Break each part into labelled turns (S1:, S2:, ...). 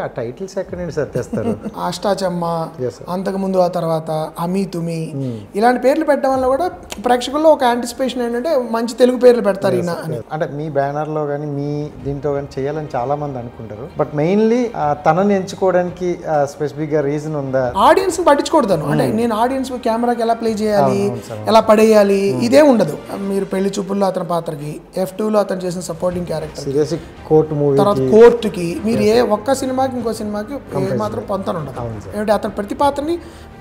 S1: ఆ టైటిల్స్ ఎక్కడ నుండి సార్ తెస్తారు?
S2: అష్టాచమ్మ, అంతకుముందు ఆ తర్వాత అమీ తుమి ఇలాంటి పేర్లు పెట్టడం వల్ల కూడా ప్రేక్షకుల్లో ఒక యాంటిసిపేషన్ ఏంటంటే మంచి తెలుగు పేర్లు పెడతారు ఈయన అని.
S1: అంటే మీ బ్యానర్లో కానీ మీ దీంట్లో కానీ చేయాలని చాలా మంది అనుకుంటారు. బట్ మెయిన్లీ తనని ఎంచుకోవడానికి స్పెసిఫిక్గా రీజన్ ఉందా?
S2: ఆడియన్స్ పట్టించుకోడతాను. అంటే నేను ఆడియన్స్ కెమెరాకి ఎలా ప్లే చేయాలి, ఎలా పడేయాలి ఇదే ఉండదు. మీరు పెళ్లి చూపుల్లో అతని పాత్రకి, F2లో అతను చేసిన సపోర్టింగ్ క్యారెక్టర్,
S1: కోర్టు మూవీ,
S2: తర్వాత కోర్టుకి, మీరు ఏ ఒక్క సినిమాకి ఇంకో సినిమాకి మాత్రం పొంతన ఉండదు. ఏమిటి అతను ప్రతి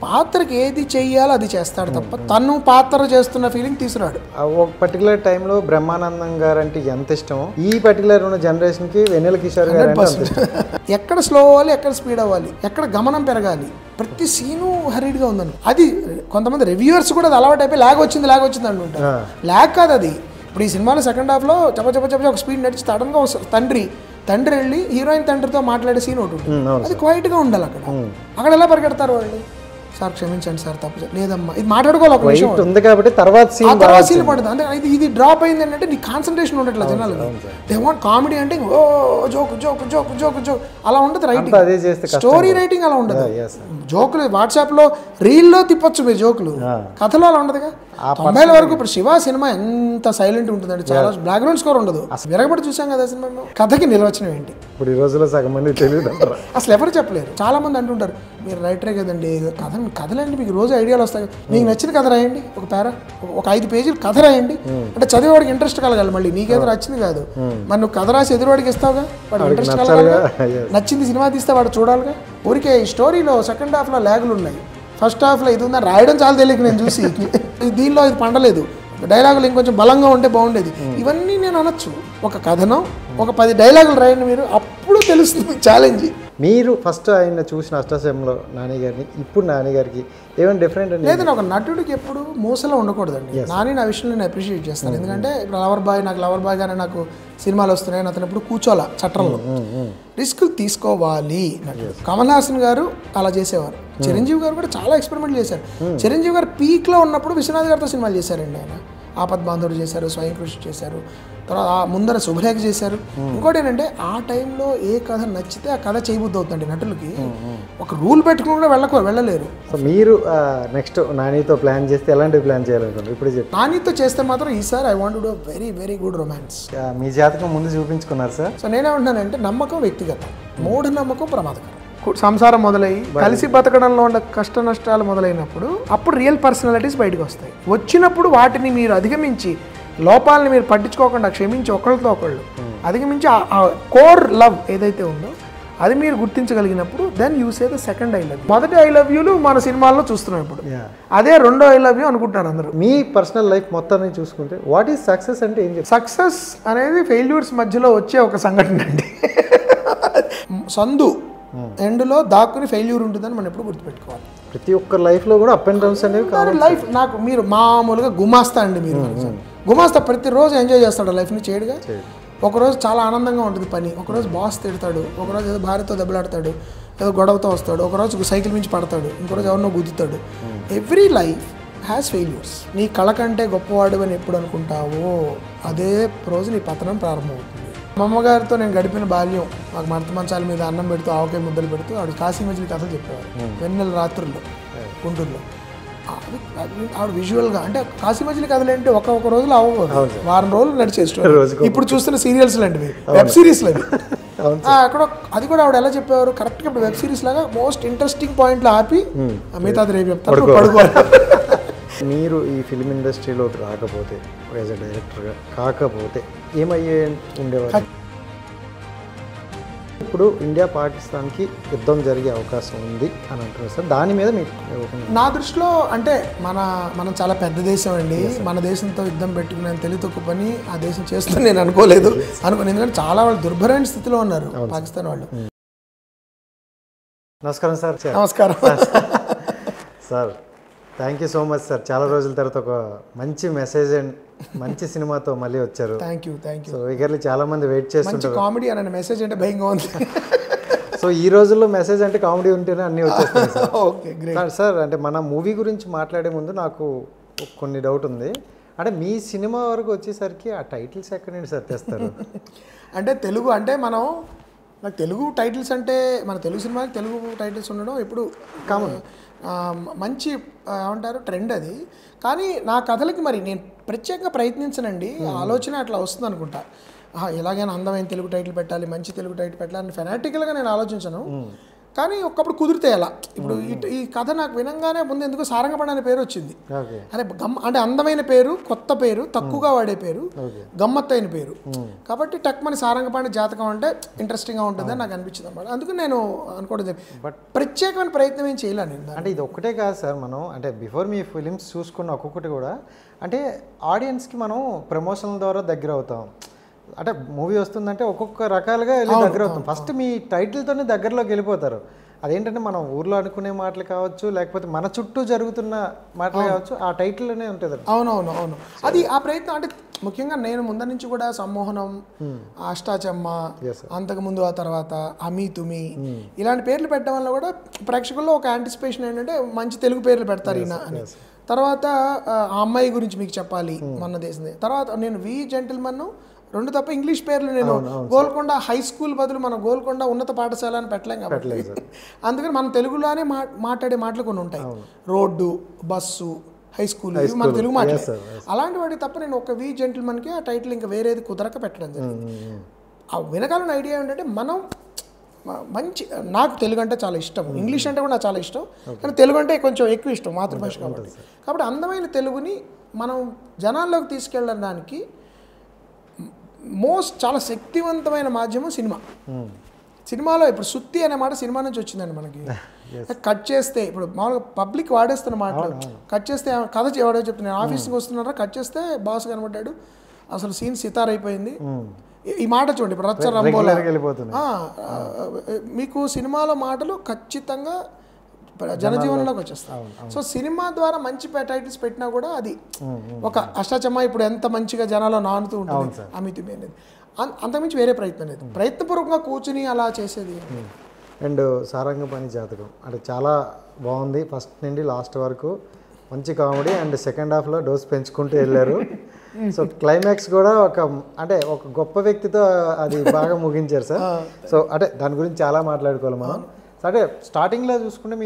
S2: పాత్రకి ఏది చెయ్యాలో అది చేస్తాడు తప్ప తను పాత్ర చేస్తున్న ఫీలింగ్ తీసుకురాడు.
S1: ఒక పర్టికులర్ టైంలో బ్రహ్మానందం గారు అంటే ఎంత ఇష్టమో ఈ పర్టికులర్ ఉన్న జనరేషన్ కి వెన్నెల కిషోర్ గారు
S2: ఎక్కడ స్లో అవ్వాలి, ఎక్కడ స్పీడ్ అవ్వాలి, ఎక్కడ గమనం పెరగాలి, ప్రతి సీను హరీడ్గా ఉందని. అది కొంతమంది రివ్యూవర్స్ కూడా అది అలవాటు అయిపోయి లాగ్ వచ్చింది అంటుంటారు. లాగ్ కాదు అది. ఇప్పుడు ఈ సినిమాలో సెకండ్ హాఫ్లో చెప్ప ఒక స్పీడ్ నడిచి సడన్గా తండ్రి వెళ్ళి హీరోయిన్ తండ్రితో మాట్లాడే సీన్ ఒకటి ఉంటుంది. అది క్వైట్గా ఉండాలి. అక్కడ ఎలా పరిగెడతారు వాళ్ళు? సార్ క్షమించండి సార్, తప్పు లేదమ్మా, ఇది మాట్లాడుకోవాలి. ఒక విషయం
S1: ఉంది కాబట్టి తర్వాత
S2: సీన్ పడుతుంది. అంటే ఇది డ్రాప్ అయింది అంటే నీ కాన్సన్ట్రేషన్ ఉండట్లేదు జనాలకి. దే వాంట్ కామెడీ అంటే ఓ joke joke joke joke joke అలా ఉండదు రైటింగ్. స్టోరీ రైటింగ్ అలా ఉండదు. జోకులు వాట్సాప్లో రీల్లో తిప్పొచ్చు మీరు జోకులు, కథలో అలా ఉండదుగా. 90ల వరకు ఇప్పుడు శివ సినిమా ఎంత సైలెంట్ ఉంటుందండి, చాలా బ్యాక్గ్రౌండ్ స్కోర్ ఉండదు. విరగబడి చూసాం కదా సినిమాలో. కథకి నిర్వచనం ఏంటి
S1: ఇప్పుడు ఈ రోజుల్లో సగం మంది తెలియదు,
S2: అసలు ఎవరు చెప్పలేరు. చాలా మంది అంటుంటారు మీరు రైటరే కదండి, కథలండి మీకు రోజు ఐడియాలు వస్తాయి, మీకు నచ్చిన కథ రాయండి, ఒక 5 పేజీలు కథ రాయండి అంటే చదివేవాడికి ఇంట్రెస్ట్ కలగాలి. మళ్ళీ నీకేదో నచ్చింది కాదు, మరి నువ్వు కథ రాసి ఎదురువాడికి ఇస్తావుగా, వాడు ఇంట్రెస్ట్ కలగాలిగా. నచ్చింది సినిమా తీస్తే వాడు చూడాలిగా. ఊరికే ఈ స్టోరీలో సెకండ్ హాఫ్లో ల్యాగులు ఉన్నాయి, ఫస్ట్ హాఫ్లో ఇది ఉందని రాయడం చాలా తెలియక నేను చూసి దీనిలో ఇది పండలేదు, డైలాగులు ఇంకొంచెం బలంగా ఉంటే బాగుండేది. ఇవన్నీ నేను అనొచ్చు. ఒక కథనం, ఒక 10 డైలాగులు రాయండి మీరు, అప్పుడు తెలుస్తుంది ఛాలెంజ్.
S1: మీరు ఫస్ట్ ఆయన చూసిన అష్టాచమ్మలో నాని గారిని, ఇప్పుడు నాని గారికి ఏమైనా డిఫరెంట్ అండి?
S2: లేదండి, ఒక నటుడికి ఎప్పుడు మూసలో ఉండకూడదండి. నాని నా విషయంలో నేను అప్రిషియేట్ చేస్తాను. ఎందుకంటే ఇప్పుడు లవర్ బాయ్ గానే నాకు సినిమాలు వస్తున్నాయి, అతను ఎప్పుడు కూర్చోాలా చట్టంలో, రిస్కులు తీసుకోవాలి. కమల్ హాసన్ గారు అలా చేసేవారు. చిరంజీవి గారు కూడా చాలా ఎక్స్పెరిమెంట్ చేశారు. చిరంజీవి గారు పీక్లో ఉన్నప్పుడు విశ్వనాథ్ గారితో సినిమాలు చేశారండి. ఆయన ఆపద్ బాంధవుడు చేశారు, స్వయం కృషి చేశారు, తర్వాత ముందర శుభలేఖ చేశారు. ఇంకోటి ఏంటంటే ఆ టైంలో ఏ కథ నచ్చితే ఆ కథ చేయబుద్ధి అవుతుందండి నటులకి. ఒక రూల్ పెట్టుకుని కూడా వెళ్ళలేరు.
S1: మీరు నెక్స్ట్ నానితో ప్లాన్ చేస్తే ఎలాంటి ప్లాన్ చేయాలనుకుంటున్నారు? ఇప్పుడు చెప్పి
S2: నానితో చేస్తే మాత్రం ఈసారి I want to do very very good romance.
S1: మీ జాతకం ముందు చూపించుకున్నారు సార్.
S2: సో నేనేమంటున్నానంటే నమ్మకం వ్యక్తిగతం, మూఢనమ్మకం ప్రమాదకరం. సంసారం మొదలయ్యి కలిసి బతకడంలో ఉన్న కష్ట నష్టాలు మొదలైనప్పుడు అప్పుడు రియల్ పర్సనాలిటీస్ బయటకు వస్తాయి. వచ్చినప్పుడు వాటిని మీరు అధిగమించి, లోపాలని మీరు పట్టించుకోకుండా క్షమించి ఒకళ్ళతో ఒకళ్ళు అధిగమించి ఆ కోర్ లవ్ ఏదైతే ఉందో అది మీరు గుర్తించగలిగినప్పుడు then you say the second I love you. మొదటి ఐ లవ్ యూలు మన సినిమాల్లో చూస్తున్నాం ఇప్పుడు, అదే రెండో ఐ లవ్ యూ అనుకుంటారు అందరూ.
S1: మీ పర్సనల్ లైఫ్ మొత్తాన్ని చూసుకుంటే వాట్ ఈస్ సక్సెస్ అంటే ఏం?
S2: సక్సెస్ అనేది ఫెయిల్యూర్స్ మధ్యలో వచ్చే ఒక సంఘటన అండి. సందు ఎండ్లో దాక్కుని ఫెయిల్యూర్ ఉంటుందని మనం ఎప్పుడు గుర్తుపెట్టుకోవాలి.
S1: ప్రతి ఒక్కరి లైఫ్లో కూడా అప్ అండ్ డౌన్స్ అనేవి కావాలి.
S2: లైఫ్ నాకు మీరు మామూలుగా గుమాస్తా అండి, మీరు గుమాస్తా ప్రతిరోజు ఎంజాయ్ చేస్తాడు లైఫ్ని చేయడుగా. ఒకరోజు చాలా ఆనందంగా ఉంటుంది పని, ఒకరోజు బాస్ తిడతాడు, ఒకరోజు ఏదో భార్యతో దెబ్బలాడతాడు, ఏదో గొడవతో వస్తాడు, ఒకరోజు సైకిల్ మించి పడతాడు, ఇంకోరోజు ఎవరినో గుద్దుతాడు. Every life has failures. నీ కళ కంటే గొప్పవాడు అని ఎప్పుడు అనుకుంటావో అదే రోజు నీ పతనం ప్రారంభమవుతుంది. మా అమ్మగారితో నేను గడిపిన బాల్యం, మాకు మడత మంచాల మీద అన్నం పెడుతూ ఆవకాయ ముద్దలు పెడుతూ ఆవిడ కాశీ మజిలీ కథలు చెప్పేవారు. వెన్నెల రాత్రుల్లో గుంటూరులో ఆవిడ విజువల్గా, అంటే కాశీ మజిలీ కథలు ఏంటి ఒక రోజులో అవ్వదు, వారం రోజులు నడిచేస్తారు. ఇప్పుడు చూస్తున్న సీరియల్స్ లాంటివి, వెబ్ సిరీస్ లాంటివి. అక్కడ అది కూడా ఆవిడ ఎలా చెప్పేవారు కరెక్ట్గా, ఇప్పుడు వెబ్ సిరీస్ లాగా మోస్ట్ ఇంట్రెస్టింగ్ పాయింట్లు ఆపి మిగతాది రేపు చెప్తారు, పడుకోవాలి.
S1: మీరు ఈ ఫిలిం ఇండస్ట్రీలో రాకపోతే, యాజ్ అ డైరెక్టర్గా కాకపోతే ఏమయ్యే ఉండేవారు? ఇప్పుడు ఇండియా పాకిస్తాన్కి యుద్ధం జరిగే అవకాశం ఉంది అని అంటున్నారు సార్, దాని మీద మీకు?
S2: నా దృష్టిలో అంటే మనం చాలా పెద్ద దేశం అండి, మన దేశంతో యుద్ధం పెట్టుకునే తెలివి తక్కువ పని ఆ దేశం చేస్తుందని నేను అనుకోలేదు. ఎందుకంటే చాలా వాళ్ళు దుర్భరమైన స్థితిలో ఉన్నారు పాకిస్తాన్ వాళ్ళు.
S1: నమస్కారం సార్.
S2: నమస్కారం
S1: sir, thank you so much sir. చాలా రోజుల తర్వాత ఒక మంచి మెసేజ్ అండ్ మంచి సినిమాతో మళ్ళీ వచ్చారు.
S2: Thank you.
S1: సో ఈగర్లీ చాలా మంది వెయిట్ చేస్తుంటారు.
S2: కామెడీ అనే మెసేజ్ అంటే భయంగా ఉంది.
S1: సో ఈ రోజుల్లో మెసేజ్ అంటే కామెడీ ఉంటేనే అన్నీ వచ్చేస్తాయి సార్. Okay great sir. అంటే మన మూవీ గురించి మాట్లాడే ముందు నాకు కొన్ని డౌట్ ఉంది. అంటే మీ సినిమా వరకు వచ్చేసరికి ఆ టైటిల్స్ ఎక్కడి నుండి సార్ తెస్తారు?
S2: అంటే తెలుగు అంటే మనం నాకు తెలుగు టైటిల్స్ అంటే మన తెలుగు సినిమాకి తెలుగు టైటిల్స్ ఉండడం ఎప్పుడు కామన్, మంచి ఏమంటారు ట్రెండ్ అది. కానీ నా కథలకి మరి నేను ప్రత్యేకంగా ప్రయత్నించనండి, ఆలోచన అట్లా వస్తుంది అనుకుంటా. ఎలాగైనా అందమైన తెలుగు టైటిల్ పెట్టాలి, మంచి తెలుగు టైటిల్ పెట్టాలని ఫెనాటికల్గా నేను ఆలోచించను. కానీ ఒక్కప్పుడు కుదిరితే ఎలా, ఇప్పుడు ఈ కథ నాకు వినంగానే ముందు ఎందుకు సారంగపాణి అనే పేరు వచ్చింది. అరే అంటే అందమైన పేరు, కొత్త పేరు, తక్కువగా వాడే పేరు, గమ్మత్తైన పేరు కాబట్టి టక్మని సారంగపాణి జాతకం అంటే ఇంట్రెస్టింగ్గా ఉంటుందని నాకు అనిపించింది అనమాట. అందుకు నేను అనుకోవడం బట్ ప్రత్యేకమైన ప్రయత్నం ఏం చేయలేను నేను.
S1: అంటే ఇది ఒక్కటే కాదు సార్, మనం అంటే బిఫోర్ మీ ఫిలిమ్స్ చూసుకున్న ఒక్కొక్కటి కూడా అంటే ఆడియన్స్కి మనం ప్రమోషన్ల ద్వారా దగ్గర అవుతాం. అంటే మూవీ వస్తుందంటే ఒక్కొక్క రకాలుగా వెళ్ళి దగ్గర అవుతాం. ఫస్ట్ మీ టైటిల్తోనే దగ్గరలోకి వెళ్ళిపోతారు. అదేంటంటే మనం ఊర్లో అనుకునే మాటలు కావచ్చు, లేకపోతే మన చుట్టూ జరుగుతున్న మాటలు కావచ్చు, ఆ టైటిల్లోనే ఉంటుంది.
S2: అవును అది ఆ ప్రయత్నం. అంటే ముఖ్యంగా నేను ముందు నుంచి కూడా సమ్మోహనం, అష్టాచమ్మ, అంతకుముందు ఆ తర్వాత అమీ తుమి ఇలాంటి పేర్లు పెట్టడం వల్ల కూడా ప్రేక్షకుల్లో ఒక యాంటిసిపేషన్ ఏంటంటే మంచి తెలుగు పేర్లు పెడతారు ఈయన అని. తర్వాత ఆ అమ్మాయి గురించి మీకు చెప్పాలి మొన్న దేశం. తర్వాత నేను వి జెంటిల్మన్ 2 తప్ప ఇంగ్లీష్ పేర్లు నేను గోల్కొండ హై స్కూల్ బదులు మనం గోల్కొండ ఉన్నత పాఠశాల అని పెట్టలేం కాబట్టి అందుకని మనం తెలుగులోనే మాట్లాడే మాటలు కొన్ని ఉంటాయి. రోడ్డు, బస్సు, హై స్కూల్ మన తెలుగు మాటలే. అలాంటి వాటి తప్ప నేను ఒక వి జెంటిల్మన్కి ఆ టైటిల్ ఇంకా వేరేది కుదరక పెట్టడం జరిగింది. ఆ వెనకాల ఐడియా ఏంటంటే మనం మంచి, నాకు తెలుగు అంటే చాలా ఇష్టం, ఇంగ్లీష్ అంటే కూడా నాకు చాలా ఇష్టం, కానీ తెలుగు అంటే కొంచెం ఎక్కువ ఇష్టం మాతృభాష కాబట్టి అందమైన తెలుగుని మనం జనాల్లోకి తీసుకెళ్ళడానికి చాలా శక్తివంతమైన మాధ్యమం సినిమా. సినిమాలో ఇప్పుడు సుత్తి అనే మాట సినిమా నుంచి వచ్చిందండి మనకి. కట్ చేస్తే ఇప్పుడు మామూలుగా పబ్లిక్ వాడేస్తున్న మాటలు కట్ చేస్తే కథ ఎవడో చెప్తున్నాను, ఆఫీస్కి వస్తున్నారా, కట్ చేస్తే బాస్ కనబడ్డాడు, అసలు సీన్ సితార్ అయిపోయింది. ఈ మాట చూడండి, ఇప్పుడు రచ్చ రంబోలా మీకు సినిమాలో మాటలు ఖచ్చితంగా జనజీవనంలోకి వచ్చేస్తాయి. సో సినిమా ద్వారా మంచి టైటిల్స్ పెట్టినా కూడా అది ఒక అష్టాచమ్మ ఇప్పుడు ఎంత మంచిగా జనాల్లో నానుతూ ఉంటుంది అమితి అనేది, అంతకుమించి వేరే ప్రయత్నం లేదు, ప్రయత్నపూర్వకంగా కూర్చుని అలా చేసేది.
S1: అండ్ సారంగపాణి జాతకం అంటే చాలా బాగుంది, ఫస్ట్ నుండి లాస్ట్ వరకు మంచి కామెడీ అండ్ సెకండ్ హాఫ్లో డోస్ పెంచుకుంటూ వెళ్ళారు. సో క్లైమాక్స్ కూడా ఒక గొప్ప వ్యక్తితో అది బాగా ముగించారు సార్. సో అంటే దాని గురించి చాలా మాట్లాడుకోవాలి మనం. అంటే స్టార్టింగ్లో చూసుకుంటే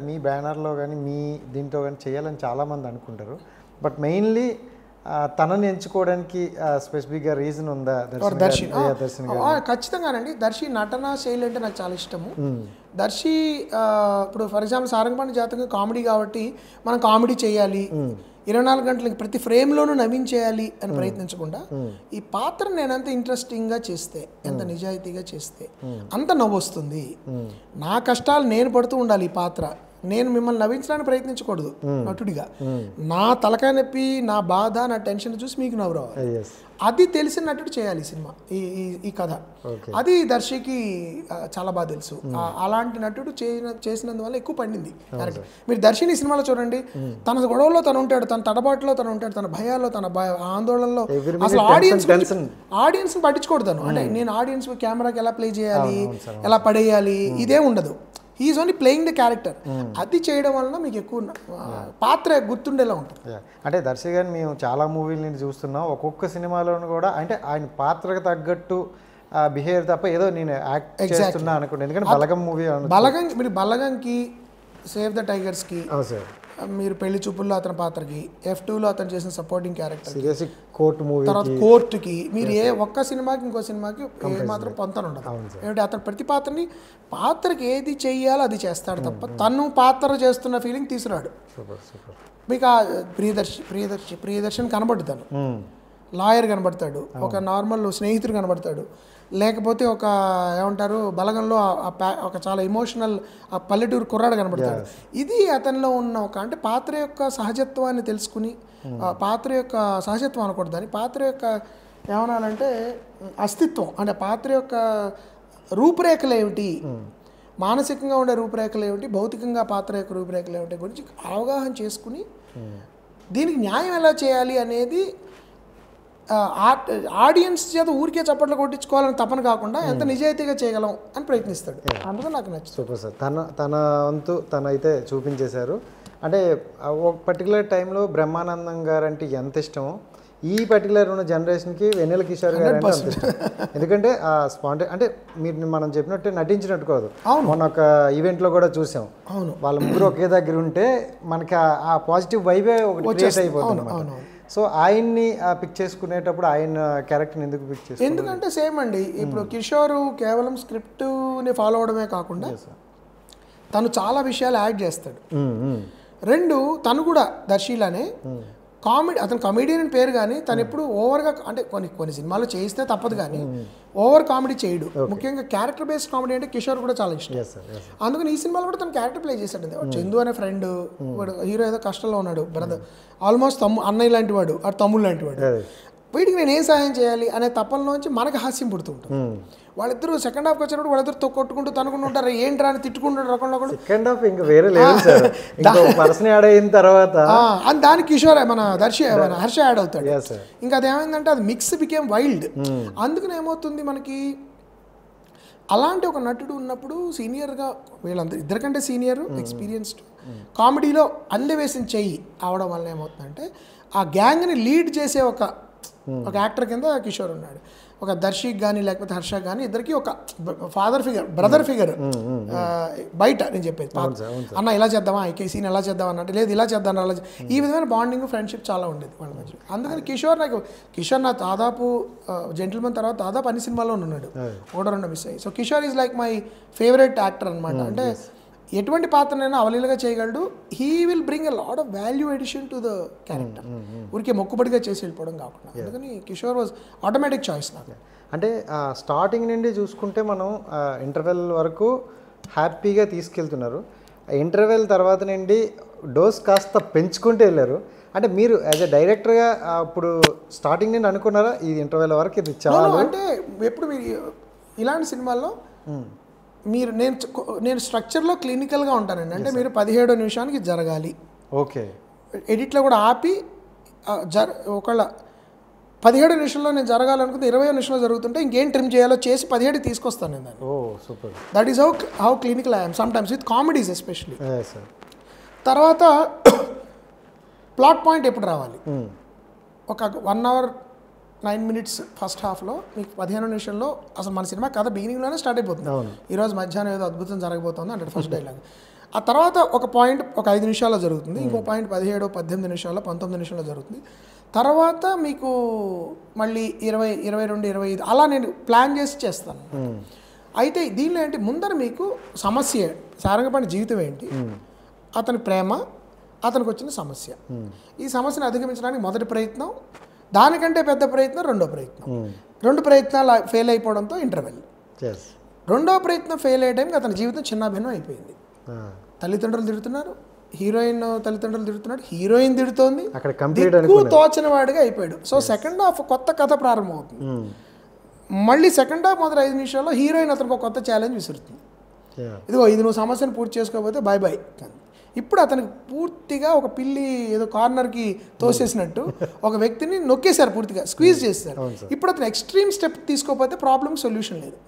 S1: మీ బ్యానర్లో కానీ మీ దీంట్లో కానీ చేయాలని చాలామంది అనుకుంటారు, బట్ మెయిన్లీ తనని ఎంచుకోవడానికి స్పెసిఫిక్గా రీజన్ ఉందా?
S2: దర్శి ఖచ్చితంగానండి. దర్శి నటన శైలి అంటే నాకు చాలా ఇష్టము. దర్శి ఇప్పుడు ఫర్ ఎగ్జాంపుల్ సారంగపాణి జాతకం కామెడీ కాబట్టి మనం కామెడీ చేయాలి, 24 గంటలకి ప్రతి ఫ్రేమ్లోనూ నవ్వించేయాలి అని ప్రయత్నించకుండా ఈ పాత్రను నేను ఎంత ఇంట్రెస్టింగ్గా చేస్తే, ఎంత నిజాయితీగా చేస్తే అంత నవ్వు వస్తుంది. నా కష్టాలు నేను పడుతూ ఉండాలి ఈ పాత్ర, నేను మిమ్మల్ని నవ్వించడానికి ప్రయత్నించకూడదు నటుడిగా. నా తలకాయ నొప్పి, నా బాధ, నా టెన్షన్ చూసి మీకు నవ్వు రావాలి, అది తెలిసిన నటుడు చేయాలి సినిమా, ఈ కథ. అది దర్శికి చాలా బాగా తెలుసు. అలాంటి నటుడు చేసినందువల్ల ఎక్కువ పండింది క్యారెక్టర్. మీరు దర్శిని సినిమాలో చూడండి, తన గొడవలో తను ఉంటాడు, తన తడబాటులో తను ఉంటాడు, తన భయాల్లో, తన ఆందోళనలో. అసలు ఆడియన్స్ పట్టించుకోడు. అంటే నేను ఆడియన్స్ కెమెరాకి ఎలా ప్లే చేయాలి, ఎలా పడేయాలి, ఇదే ఉండదు. He is only playing the character. అది చేయడం వలన మీకు ఎక్కువ పాత్ర గుర్తుండేలా ఉంటుంది.
S1: అంటే దర్శి గారిని మేము చాలా మూవీల నుంచి చూస్తున్నాం, ఒక్కొక్క సినిమాలోనూ కూడా అంటే ఆయన పాత్రకు తగ్గట్టు బిహేవియర్ తప్ప ఏదో నేను యాక్ట్ చేస్తున్నా అనుకుంటే. ఎందుకంటే
S2: మీరు బలగంకి, సేవ్ ద టైగర్స్కి, మీరు పెళ్లి చూపుల్లో అతని పాత్రకి, F2లో అతను చేసిన సపోర్టింగ్ క్యారెక్టర్, తర్వాత కోర్టుకి, మీరు ఏ ఒక్క సినిమాకి ఇంకో సినిమాకి మాత్రం పొంతన ఉండదు. ఏమిటి అతను ప్రతి పాత్రకి ఏది చెయ్యాలో అది చేస్తాడు తప్ప తను పాత్ర చేస్తున్న ఫీలింగ్ తీసుకురాడు. మీకు ఆ ప్రియదర్శన్ కనబడుతాను, లాయర్ కనబడతాడు, ఒక నార్మల్ స్నేహితుడు కనబడతాడు, లేకపోతే ఒక ఏమంటారు బలగంలో ఒక చాలా ఎమోషనల్ పల్లెటూరు కుర్రాడు కనబడతాడు. ఇది అతనిలో ఉన్న అంటే పాత్ర యొక్క సహజత్వాన్ని తెలుసుకుని, పాత్ర యొక్క సహజత్వం అనకూడదు అని, పాత్ర యొక్క ఏమనాలంటే అస్తిత్వం, అంటే పాత్ర యొక్క రూపురేఖలు ఏమిటి, మానసికంగా ఉండే రూపురేఖలు ఏమిటి, భౌతికంగా పాత్ర యొక్క రూపురేఖలు ఏమిటి గురించి అవగాహన చేసుకుని దీనికి న్యాయం ఎలా చేయాలి అనేది ఆడియన్స్ చేత ఊరికే చప్పట్లు కొట్టించుకోవాలని తపన కాకుండా ఎంత నిజాయితీగా చేయగలం అని ప్రయత్నిస్తాడు. అందులో నాకు నచ్చింది.
S1: Super sir. తన వంతు తనైతే చూపించేశారు. అంటే ఒక పర్టికులర్ టైంలో బ్రహ్మానందం గారు అంటే ఎంత ఇష్టమో ఈ పర్టికులర్ ఉన్న జనరేషన్కి వెన్నెల కిషోర్ గారు అంటే అంత ఇష్టం. ఎందుకంటే ఆ అంటే మీరు మనం చెప్పినట్టే నటించినట్టు కాదు, మొన్న ఒక ఈవెంట్లో కూడా చూసాం.
S2: అవును,
S1: వాళ్ళ ముగ్గురు ఒకే దగ్గర ఉంటే మనకి ఆ పాజిటివ్ వైబే ఒకటి క్రియేట్ అయిపోతుంది అన్నమాట. సో ఆయన్ని పిక్ చేసుకునేటప్పుడు ఆయన క్యారెక్టర్ని ఎందుకు పిక్ చేసుకుంటారు?
S2: ఎందుకంటే సేమ్ అండి, ఇప్పుడు కిషోర్ కేవలం స్క్రిప్ట్ని ఫాలో అవడమే కాకుండా తను చాలా విషయాలు యాడ్ చేస్తాడు. రెండు, తను కూడా దర్శిలానే కామెడీ, అతను కమెడియన్ అని పేరు కానీ తను ఎప్పుడు ఓవర్గా, అంటే కొన్ని సినిమాలు చేయిస్తే తప్పదు కానీ ఓవర్ కామెడీ చేయడు. ముఖ్యంగా క్యారెక్టర్ బేస్డ్ కామెడీ అంటే కిషోర్ కూడా చాలా ఇష్టం. అందుకని ఈ సినిమాలో కూడా తను క్యారెక్టర్ ప్లే చేశాడు. చందు అనే ఫ్రెండ్, హీరో ఏదో కష్టంలో ఉన్నాడు, బ్రదర్ ఆల్మోస్ట్ అన్నయ్య లాంటి వాడు, అటు తమ్ముడు లాంటి వాడు. వీటికి నేను ఏం సహాయం చేయాలి అనే తప్పల్లోంచి మనకు హాస్యం పుడుతూ ఉంటుంది. వాళ్ళిద్దరూ సెకండ్ హాఫ్కి వచ్చినప్పుడు వాళ్ళిద్దరు కొట్టుకుంటూ తనుకుంటూ ఉంటారు, ఏంట్రా అని తిట్టుకుంటారు ఒకళ్ళు.
S1: సెకండ్ హాఫ్ ఇంకా వేరే లెవెల్ సార్. ఇంకో పర్సన్ యాడ్ అయిన తర్వాత
S2: దానికి కిషోర్ మన హర్ష యాడ్ అవుతాడు. ఇంకా అదేమైందంటే అది మిక్స్ బికేమ్ వైల్డ్. అందుకని ఏమవుతుంది మనకి, అలాంటి ఒక నటుడు ఉన్నప్పుడు సీనియర్గా వీళ్ళందరూ ఇద్దరికంటే సీనియర్ ఎక్స్పీరియన్స్డ్ కామెడీలో అందవేసిన చెయ్యి అవడం వల్ల ఏమవుతుందంటే ఆ గ్యాంగ్ని లీడ్ చేసే ఒక యాక్టర్ కింద కిషోర్ ఉన్నాడు. ఒక దర్శిక్ కానీ లేకపోతే హర్ష కానీ ఇద్దరికి ఒక ఫాదర్ ఫిగర్, బ్రదర్ ఫిగర్ బయట. నేను చెప్పేది అన్న ఇలా చేద్దామా, ఈ సీన్ ఎలా చేద్దాం అన్నట్టు, లేదు ఇలా చేద్దాం అలా. ఈ విధమైన బాండింగ్ ఫ్రెండ్షిప్ చాలా ఉండేది వాళ్ళ మధ్య. అందుకని కిషోర్ నా దాదాపు జెంటిల్మెన్ తర్వాత దాదాపు అన్ని సినిమాల్లో ఉన్నాడు, ఒకటో రెండో మిస్ అయ్యి. So Kishore is like my favourite actor అనమాట. అంటే ఎటువంటి పాత్రనైనా అవలీలగా చేయగలడు. He will bring a lot of value addition to the character, ఊరికే మొక్కుబడిగా చేసి వెళ్ళిపోవడం కాకుండా. అందుకని కిషోర్ వాజ్ ఆటోమేటిక్ చాయిస్ నాకు.
S1: అంటే స్టార్టింగ్ నుండి చూసుకుంటే మనం ఇంటర్వెల్ వరకు హ్యాపీగా తీసుకెళ్తున్నారు. ఇంటర్వెల్ తర్వాత నుండి డోస్ కాస్త పెంచుకుంటూ వెళ్ళారు. అంటే మీరు యాజ్ ఎ డైరెక్టర్గా అప్పుడు స్టార్టింగ్ నుండి అనుకున్నారా ఈ ఇంటర్వెల్ వరకు ఇది చాలా?
S2: అంటే ఎప్పుడు మీరు ఇలాంటి సినిమాల్లో నేను స్ట్రక్చర్లో క్లినికల్గా ఉంటానండి. అంటే మీరు 17వ నిమిషానికి జరగాలి, ఓకే, ఎడిట్లో కూడా ఆపి ఒకళ్ళ 17 నిమిషంలో నేను జరగాలనుకుంటే 20వ నిమిషంలో జరుగుతుంటే ఇంకేం ట్రిమ్ చేయాలో చేసి 17కి తీసుకొస్తాను నేను దాన్ని.
S1: Super.
S2: That is how clinical I am some times with comedies especially. తర్వాత ప్లాట్ పాయింట్ ఎప్పుడు రావాలి, ఒక 1 hour 9 minutes ఫస్ట్ హాఫ్లో మీకు 15 నిమిషంలో అసలు మన సినిమా కథ బిగినింగ్లోనే స్టార్ట్ అయిపోతుంది. ఈరోజు మధ్యాహ్నం ఏదో అద్భుతం జరగబోతుంది అంటే ఫస్ట్ డైలాగ్. ఆ తర్వాత ఒక పాయింట్ ఒక 5 నిమిషాల్లో జరుగుతుంది, ఇంకో పాయింట్ 17, 18 నిమిషాల్లో, 19 నిమిషాల్లో జరుగుతుంది. తర్వాత మీకు మళ్ళీ 20, 22, 25 అలా నేను ప్లాన్ చేసి చేస్తాను. అయితే దీనిలో ఏంటి, ముందర మీకు సమస్య, సారంగపాణి జీవితం ఏంటి, అతని ప్రేమ, అతనికి వచ్చిన సమస్య, ఈ సమస్యను అధిగమించడానికి మొదటి ప్రయత్నం, దానికంటే పెద్ద ప్రయత్నం రెండో ప్రయత్నం, 2 ప్రయత్నాలు ఫెయిల్ అయిపోవడంతో ఇంటర్వెల్. రెండో ప్రయత్నం ఫెయిల్ అయ్యే టైంకి అతని జీవితం చిన్నాభిన్నం అయిపోయింది. తల్లిదండ్రులు తిడుతున్నారు, హీరోయిన్ తల్లిదండ్రులు తిడుతున్నాడు, హీరోయిన్ తిడుతోంది, ఎక్కువ తోచిన వాడిగా అయిపోయాడు. సో సెకండ్ హాఫ్ కొత్త కథ ప్రారంభమవుతుంది. మళ్ళీ సెకండ్ హాఫ్ మొదటి 5 నిమిషాల్లో హీరోయిన్ అతనికి ఒక కొత్త ఛాలెంజ్ విసురుతుంది. ఇదిగో ఇది నువ్వు సమస్యను పూర్తి చేసుకోకపోతే బాయ్ బాయ్. ఇప్పుడు అతనికి పూర్తిగా ఒక పిల్లి ఏదో కార్నర్కి తోసేసినట్టు ఒక వ్యక్తిని నొక్కేశారు, పూర్తిగా స్క్వీజ్ చేశారు. ఇప్పుడు అతను ఎక్స్ట్రీమ్ స్టెప్ తీసుకోకపోతే ప్రాబ్లమ్ సొల్యూషన్ లేదు.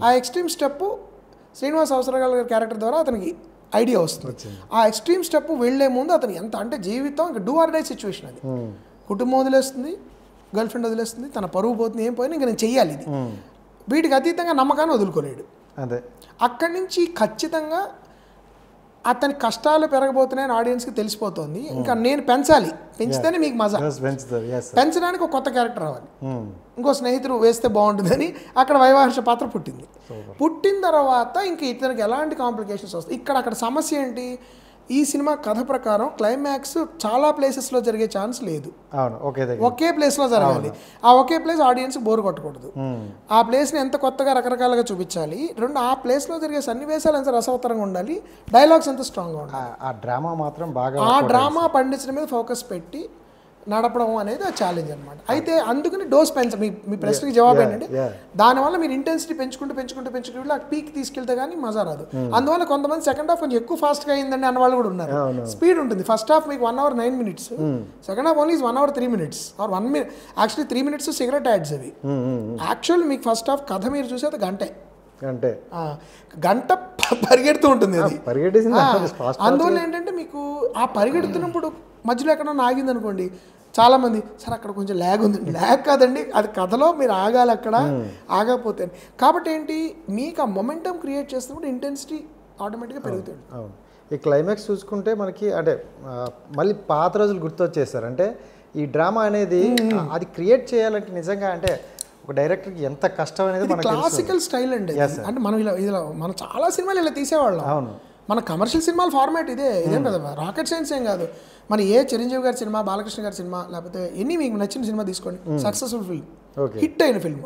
S2: ఆ ఎక్స్ట్రీమ్ స్టెప్ శ్రీనివాస్ అవసరగాల గారి క్యారెక్టర్ ద్వారా అతనికి ఐడియా వస్తుంది. ఆ ఎక్స్ట్రీమ్ స్టెప్ వెళ్లే ముందు అతను ఎంత అంటే జీవితం ఇంకా డూ ఆర్ డై సిచ్యువేషన్. అది కుటుంబం వదిలేస్తుంది, గర్ల్ ఫ్రెండ్ వదిలేస్తుంది, తన పరువు పోతుంది, ఏం పోయినా ఇంకా నేను చెయ్యాలి. ఇది వీటికి అతీతంగా నమ్మకాన్ని వదులుకోలేడు. అదే అక్కడి నుంచి ఖచ్చితంగా అతని కష్టాలు పెరగబోతున్నాయని ఆడియన్స్కి తెలిసిపోతుంది. ఇంకా నేను పెంచాలి, పెంచితేనే మీకు మజా. పెంచడానికి ఒక కొత్త క్యారెక్టర్ రావాలి, ఇంకో స్నేహితుడు వేస్తే బాగుంటుందని అక్కడ వైవాహర్ష పాత్ర పుట్టింది. పుట్టిన తర్వాత ఇంక ఇతనికి ఎలాంటి కాంప్లికేషన్స్ వస్తాయి. అక్కడ సమస్య ఏంటి, ఈ సినిమా కథ ప్రకారం క్లైమాక్స్ చాలా ప్లేసెస్లో జరిగే ఛాన్స్ లేదు, ఒకే ప్లేస్లో జరగాలి. ఆ ఒకే ప్లేస్ ఆడియన్స్ బోర్ కొట్టకూడదు. ఆ ప్లేస్ని ఎంత కొత్తగా రకరకాలుగా చూపించాలి. రెండు, ఆ ప్లేస్లో జరిగే సన్నివేశాలు ఎంత రసవత్తరంగా ఉండాలి, డైలాగ్స్ ఎంత స్ట్రాంగ్గా ఉండాలి.
S1: ఆ డ్రామా మాత్రం బాగా,
S2: ఆ డ్రామా పండించడం మీద ఫోకస్ పెట్టి నడపడం అనేది ఆ ఛాలెంజ్ అనమాట. అయితే అందుకని డోస్ పెంచాలి. మీ ప్రశ్నకి జవాబు ఏంటంటే దానివల్ల మీరు ఇంటెన్సిటీ పెంచుకుంటూ ఆ పీక్ తీసుకెళ్తే కానీ మజా రాదు. అందువల్ల కొంతమంది సెకండ్ హాఫ్ కొంచెం ఎక్కువ ఫాస్ట్గా అయిందండి అన్న వాళ్ళు కూడా ఉన్నారు. స్పీడ్ ఉంటుంది. ఫస్ట్ హాఫ్ మీకు 1 hour 9 minutes, second half only 1 hour 3 minutes or 1 minute. Actually 3 minutes cigarette ads అవి. యాక్చువల్ మీకు ఫస్ట్ హాఫ్ కథ మీరు చూసేది గంట పరిగెడుతూ ఉంటుంది అది. అందువల్ల ఏంటంటే మీకు ఆ పరిగెడుతున్నప్పుడు మధ్యలో ఎక్కడన్నా ఆగింది అనుకోండి, చాలామంది సార్ అక్కడ కొంచెం ల్యాగ్ ఉంది, ల్యాగ్ కాదండి, అది కథలో మీరు ఆగాలి, అక్కడ ఆగకపోతే. కాబట్టి ఏంటి, మీకు ఆ మొమెంటం క్రియేట్ చేస్తున్నప్పుడు ఇంటెన్సిటీ ఆటోమేటిక్గా పెరుగుతుంది.
S1: అవును. ఈ క్లైమాక్స్ చూసుకుంటే మనకి అంటే మళ్ళీ పాత రోజులు గుర్తొచ్చేస్తారు. అంటే ఈ డ్రామా అనేది అది క్రియేట్ చేయాలంటే నిజంగా అంటే ఒక డైరెక్టర్కి ఎంత కష్టం అనేది మనకి
S2: క్లాసికల్ స్టైల్ అండి. అంటే మనం ఇలా మనం చాలా సినిమాలు ఇలా తీసేవాళ్ళం.
S1: అవును.
S2: మన కమర్షియల్ సినిమాల ఫార్మాట్ ఇదేం కదా, రాకెట్ సైన్స్ ఏం కాదు. మన ఏ చిరంజీవి గారి సినిమా, బాలకృష్ణ గారి సినిమా, లేకపోతే ఎన్ని మీకు నచ్చిన సినిమా తీసుకోండి, సక్సెస్ఫుల్ ఫిల్మ్, హిట్ అయిన ఫిల్మ్,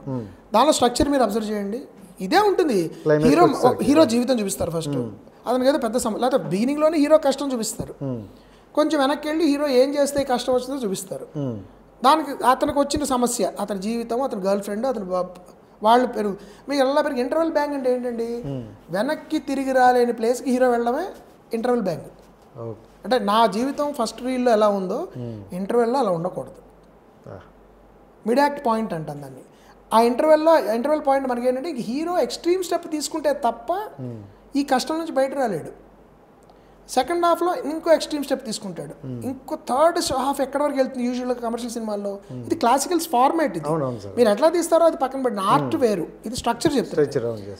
S2: దానిలో స్ట్రక్చర్ మీరు అబ్జర్వ్ చేయండి, ఇదే ఉంటుంది. హీరో జీవితం చూపిస్తారు ఫస్ట్, అతనికి ఏదో పెద్ద లేకపోతే బిగినింగ్లోనే హీరో కష్టం చూపిస్తారు, కొంచెం వెనక్కి వెళ్ళి హీరో ఏం చేస్తే కష్టం వచ్చిందో చూపిస్తారు. దానికి అతనికి వచ్చిన సమస్య, అతని జీవితం, అతని గర్ల్ ఫ్రెండ్, అతని వాళ్ళు మీకు ఎలా పెరిగి ఇంటర్వెల్ బ్యాంక్ అంటే ఏంటండి, వెనక్కి తిరిగి రాలేని ప్లేస్కి హీరో వెళ్ళడమే ఇంటర్వెల్ బ్యాంక్. అంటే నా జీవితం ఫస్ట్ రీల్లో ఎలా ఉందో ఇంటర్వెల్లో అలా ఉండకూడదు, మిడ్ యాక్ట్ పాయింట్ అంటాం దాన్ని. ఆ ఇంటర్వెల్ పాయింట్ మనకి ఏంటంటే హీరో ఎక్స్ట్రీమ్ స్టెప్ తీసుకుంటే తప్ప ఈ కష్టం నుంచి బయట రాలేడు. సెకండ్ హాఫ్లో ఇంకో ఎక్స్ట్రీమ్ స్టెప్ తీసుకుంటాడు, ఇంకో థర్డ్ హాఫ్ ఎక్కడ వరకు వెళ్తుంది యూజువల్గా కమర్షియల్ సినిమాల్లో. ఇది క్లాసికల్ ఫార్మాట్, ఇది మీరు ఎట్లా తీస్తారో అది పక్కన పెట్టిన ఆర్ట్ వేరు, ఇది స్ట్రక్చర్ చెప్తారు.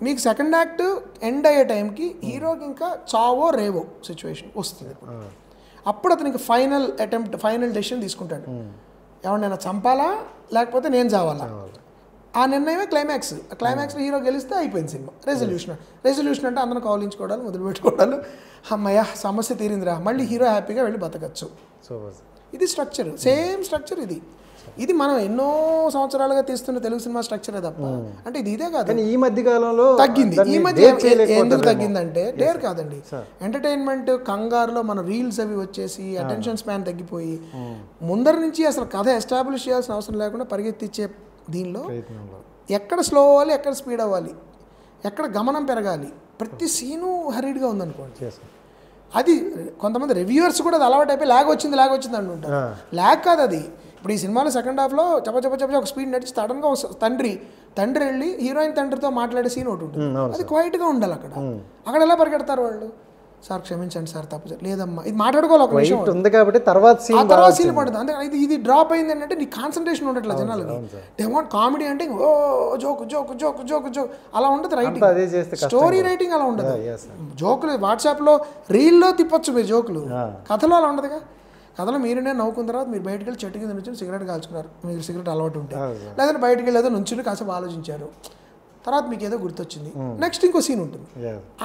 S2: మీకు సెకండ్ యాక్ట్ ఎండ్ అయ్యే టైంకి హీరోకి ఇంకా చావో రేవో సిచ్యువేషన్ వస్తుంది, అప్పుడు అతనికి ఫైనల్ డెసిషన్ తీసుకుంటాడు, ఎవరినైనా చంపాలా లేకపోతే నేను చావాలా. ఆ నిర్ణయమే క్లైమాక్స్. ఆ క్లైమాక్స్లో హీరో గెలిస్తే అయిపోయింది సినిమా. రెజల్యూషన్ అంటే అందరం కౌలించుకోవడాలు, మొదలుపెట్టుకోవడాలు, అమ్మయ్య సమస్య తీరిందిరా, మళ్ళీ హీరో హ్యాపీగా వెళ్ళి బతకచ్చు. ఇది స్ట్రక్చర్, సేమ్ స్ట్రక్చర్ ఇది మనం ఎన్నో సంవత్సరాలుగా తీస్తున్న తెలుగు సినిమా స్ట్రక్చరే తప్ప అంటే ఇదే కాదు.
S1: ఈ మధ్య కాలంలో
S2: తగ్గింది. ఈ మధ్య ఎందుకు తగ్గిందంటే డేర్ కాదండి, ఎంటర్టైన్మెంట్ కంగారులో మన రీల్స్ అవి వచ్చేసి అటెన్షన్ స్పాన్ తగ్గిపోయి ముందర నుంచి అసలు కథ ఎస్టాబ్లిష్ చేయాల్సిన అవసరం లేకుండా పరిగెత్తిచ్చే దీనిలో ఎక్కడ స్లో అవ్వాలి, ఎక్కడ స్పీడ్ అవ్వాలి, ఎక్కడ గమనం పెరగాలి, ప్రతి సీను హరీడ్గా ఉందనుకోండి. అది కొంతమంది రివ్యూవర్స్ కూడా అది అలవాటు అయిపోయి ల్యాగ్ వచ్చింది అంటుంటారు. ల్యాగ్ కాదు అది. ఇప్పుడు ఈ సినిమాలో సెకండ్ హాఫ్లో చెప్ప ఒక స్పీడ్ నడిచి సడన్గా తండ్రి వెళ్ళి హీరోయిన్ తండ్రితో మాట్లాడే సీన్ ఒకటి ఉంటుంది, అది క్వైట్గా ఉండాలి. అక్కడ ఎలా పరిగెడతారు వాళ్ళు, సార్ క్షమించండి సార్ తప్పు లేదమ్మా, ఇది మాట్లాడుకోవాలి ఒక విషయం
S1: ఉంది కాబట్టి తర్వాత
S2: సీన్ పడుతుంది. అంటే ఇది డ్రాప్ అయింది అంటే నీ కాన్సన్ట్రేషన్ ఉండట్లేదు జనాలకి. దే వాంట్ కామెడీ అంటే ఓ జోక్ అలా ఉండదు రైటింగ్, స్టోరీ రైటింగ్ అలా ఉండదు. జోకులు వాట్సాప్లో రీల్లో తిప్పొచ్చు మీరు జోకులు, కథలో అలా ఉండదుగా. కథలో మీరునే నవ్వుకున్న తర్వాత మీరు బయటకు వెళ్ళి చెట్టు కింద నుంచి సిగరెట్ కాల్చుకున్నారు, మీకు సిగరెట్ అలవాటు ఉంటే, లేదంటే బయటకు వెళ్ళేదో నుంచుని కాసేపు ఆలోచించారు, తర్వాత మీకు ఏదో గుర్తొచ్చింది, నెక్స్ట్ ఇంకో సీన్ ఉంటుంది.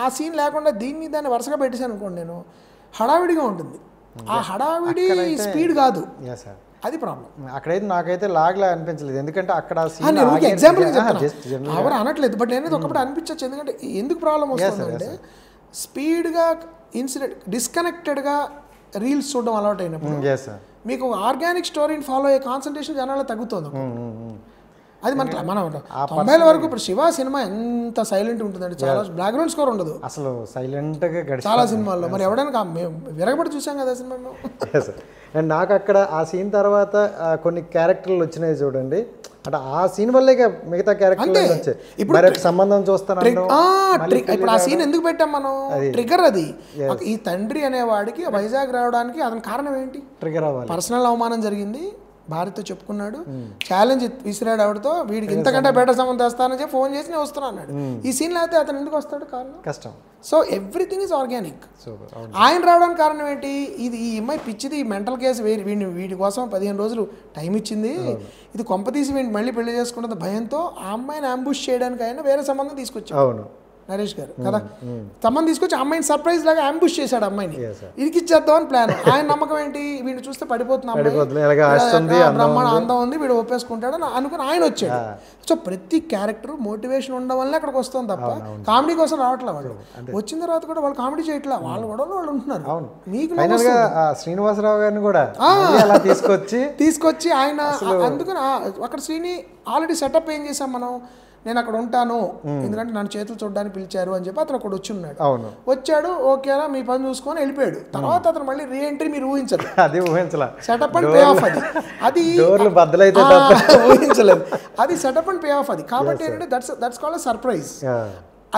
S2: ఆ సీన్ లేకుండా దాన్ని వరుసగా పెట్టేశాను అనుకోండి, నేను హడావిడిగా ఉంటుంది. ఆ హడావిడి స్పీడ్ కాదు, అది ప్రాబ్లం.
S1: అక్కడైతే నాకైతే లాగ్లా అనిపించలేదు, ఎందుకంటే అక్కడ
S2: ఎగ్జాంపుల్ ఎవరు అనట్లేదు, బట్ నేనైతే ఒకప్పుడు అనిపించచ్చు. ఎందుకంటే ఎందుకు ప్రాబ్లం వస్తుందంటే స్పీడ్గా డిస్కనెక్టెడ్గా రీల్స్ చూడడం అలవాటు అయినప్పుడు మీకు ఆర్గానిక్ స్టోరీని ఫాలో అయ్యే కాన్సన్ట్రేషన్ జనాల్లో తగ్గుతుంది. అది మన 90ల వరకు ఇప్పుడు శివ సినిమా ఎంత సైలెంట్ ఉంటుందండి, చాలా బ్యాక్గ్రౌండ్ స్కోర్ ఉండదు
S1: అసలు, సైలెంట్గా
S2: చాలా సినిమాల్లో. మరి ఎవడైనా విరగబడి చూసాం కదా సినిమా.
S1: అండ్ నాకు అక్కడ ఆ సీన్ తర్వాత కొన్ని క్యారెక్టర్లు వచ్చినాయి చూడండి, అంటే ఆ సీన్ వల్లే మిగతా క్యారెక్టర్లు వచ్చాయి. ఇప్పుడు సంబంధం చూస్తాను
S2: ఇప్పుడు ఆ సీన్ ఎందుకు పెట్టాం మనం, ట్రిగర్ అది. ఈ తండ్రి అనేవాడికి వైజాగ్ రావడానికి అతని కారణం ఏంటి,
S1: ట్రిగర్ అవ్వాలి,
S2: పర్సనల్ అవమానం జరిగింది, భార్యతో చెప్పుకున్నాడు, ఛాలెంజ్ విసిరాడు ఆవిడతో, వీడికి ఇంతకంటే బెటర్ సంబంధం తెస్తానని చెప్పి ఫోన్ చేసి నేను వస్తున్నా అన్నాడు. ఈ సీన్ లేకపోతే అతను ఎందుకు వస్తాడు, కారణం కష్టం. So everything is organic. ఆయన రావడానికి కారణం ఏంటి, ఈ అమ్మాయి పిచ్చిది, ఈ మెంటల్ కేసు వీడి కోసం 15 రోజులు టైం ఇచ్చింది, ఇది కొంపతీసి వీడిని మళ్ళీ పెళ్లి చేసుకుంటుంది భయంతో ఆ అమ్మాయిని అంబుష్ చేయడానికి ఆయన వేరే సంబంధం తీసుకొచ్చాడు. అవును, నరేష్ గారు కదా, సంబంధం తీసుకొచ్చి అమ్మాయిని సర్ప్రైజ్ లాగా అంబుష్ చేశాడు, అమ్మాయిని ఇరికిచ్చేద్దామని ప్లాన్. ఆయన నమ్మకం ఏంటి, వీడిని చూస్తే పడిపోతున్నా, అందం ఉంది, వీడు ఒప్పేసుకుంటాడు అనుకుని ఆయన వచ్చాడు. సో ప్రతి క్యారెక్టర్ మోటివేషన్ ఉండడం వల్ల అక్కడికి వస్తుంది తప్ప కామెడీ కోసం రావట్లే. వాళ్ళు వచ్చిన తర్వాత కూడా వాళ్ళు కామెడీ చేయట్లా, వాళ్ళ గొడవలు వాళ్ళు ఉంటున్నారు. మీకు
S1: శ్రీనివాసరావు గారిని కూడా
S2: తీసుకొచ్చి ఆయన అందుకని అక్కడ శ్రీని ఆల్రెడీ సెటప్ ఏం చేసాం మనం, నేను అక్కడ ఉంటాను ఎందుకంటే నన్ను చేతులు చూడడానికి పిలిచారు అని చెప్పి అతను అక్కడ వచ్చి ఉన్నాడు. వచ్చాడు, ఓకేనా మీ పని చూసుకొని వెళ్ళిపోయాడు. తర్వాత అతను మళ్ళీ రీ ఎంట్రీ మీరు ఊహించరు, అది ఊహించలే, సెటప్ అండ్ పే ఆఫ్ అది ఊహించలేదు, అది సెటప్ అండ్ పే ఆఫ్ అది. కాబట్టి ఏంటంటే దట్స్ కాల్డ్ సర్ప్రైజ్.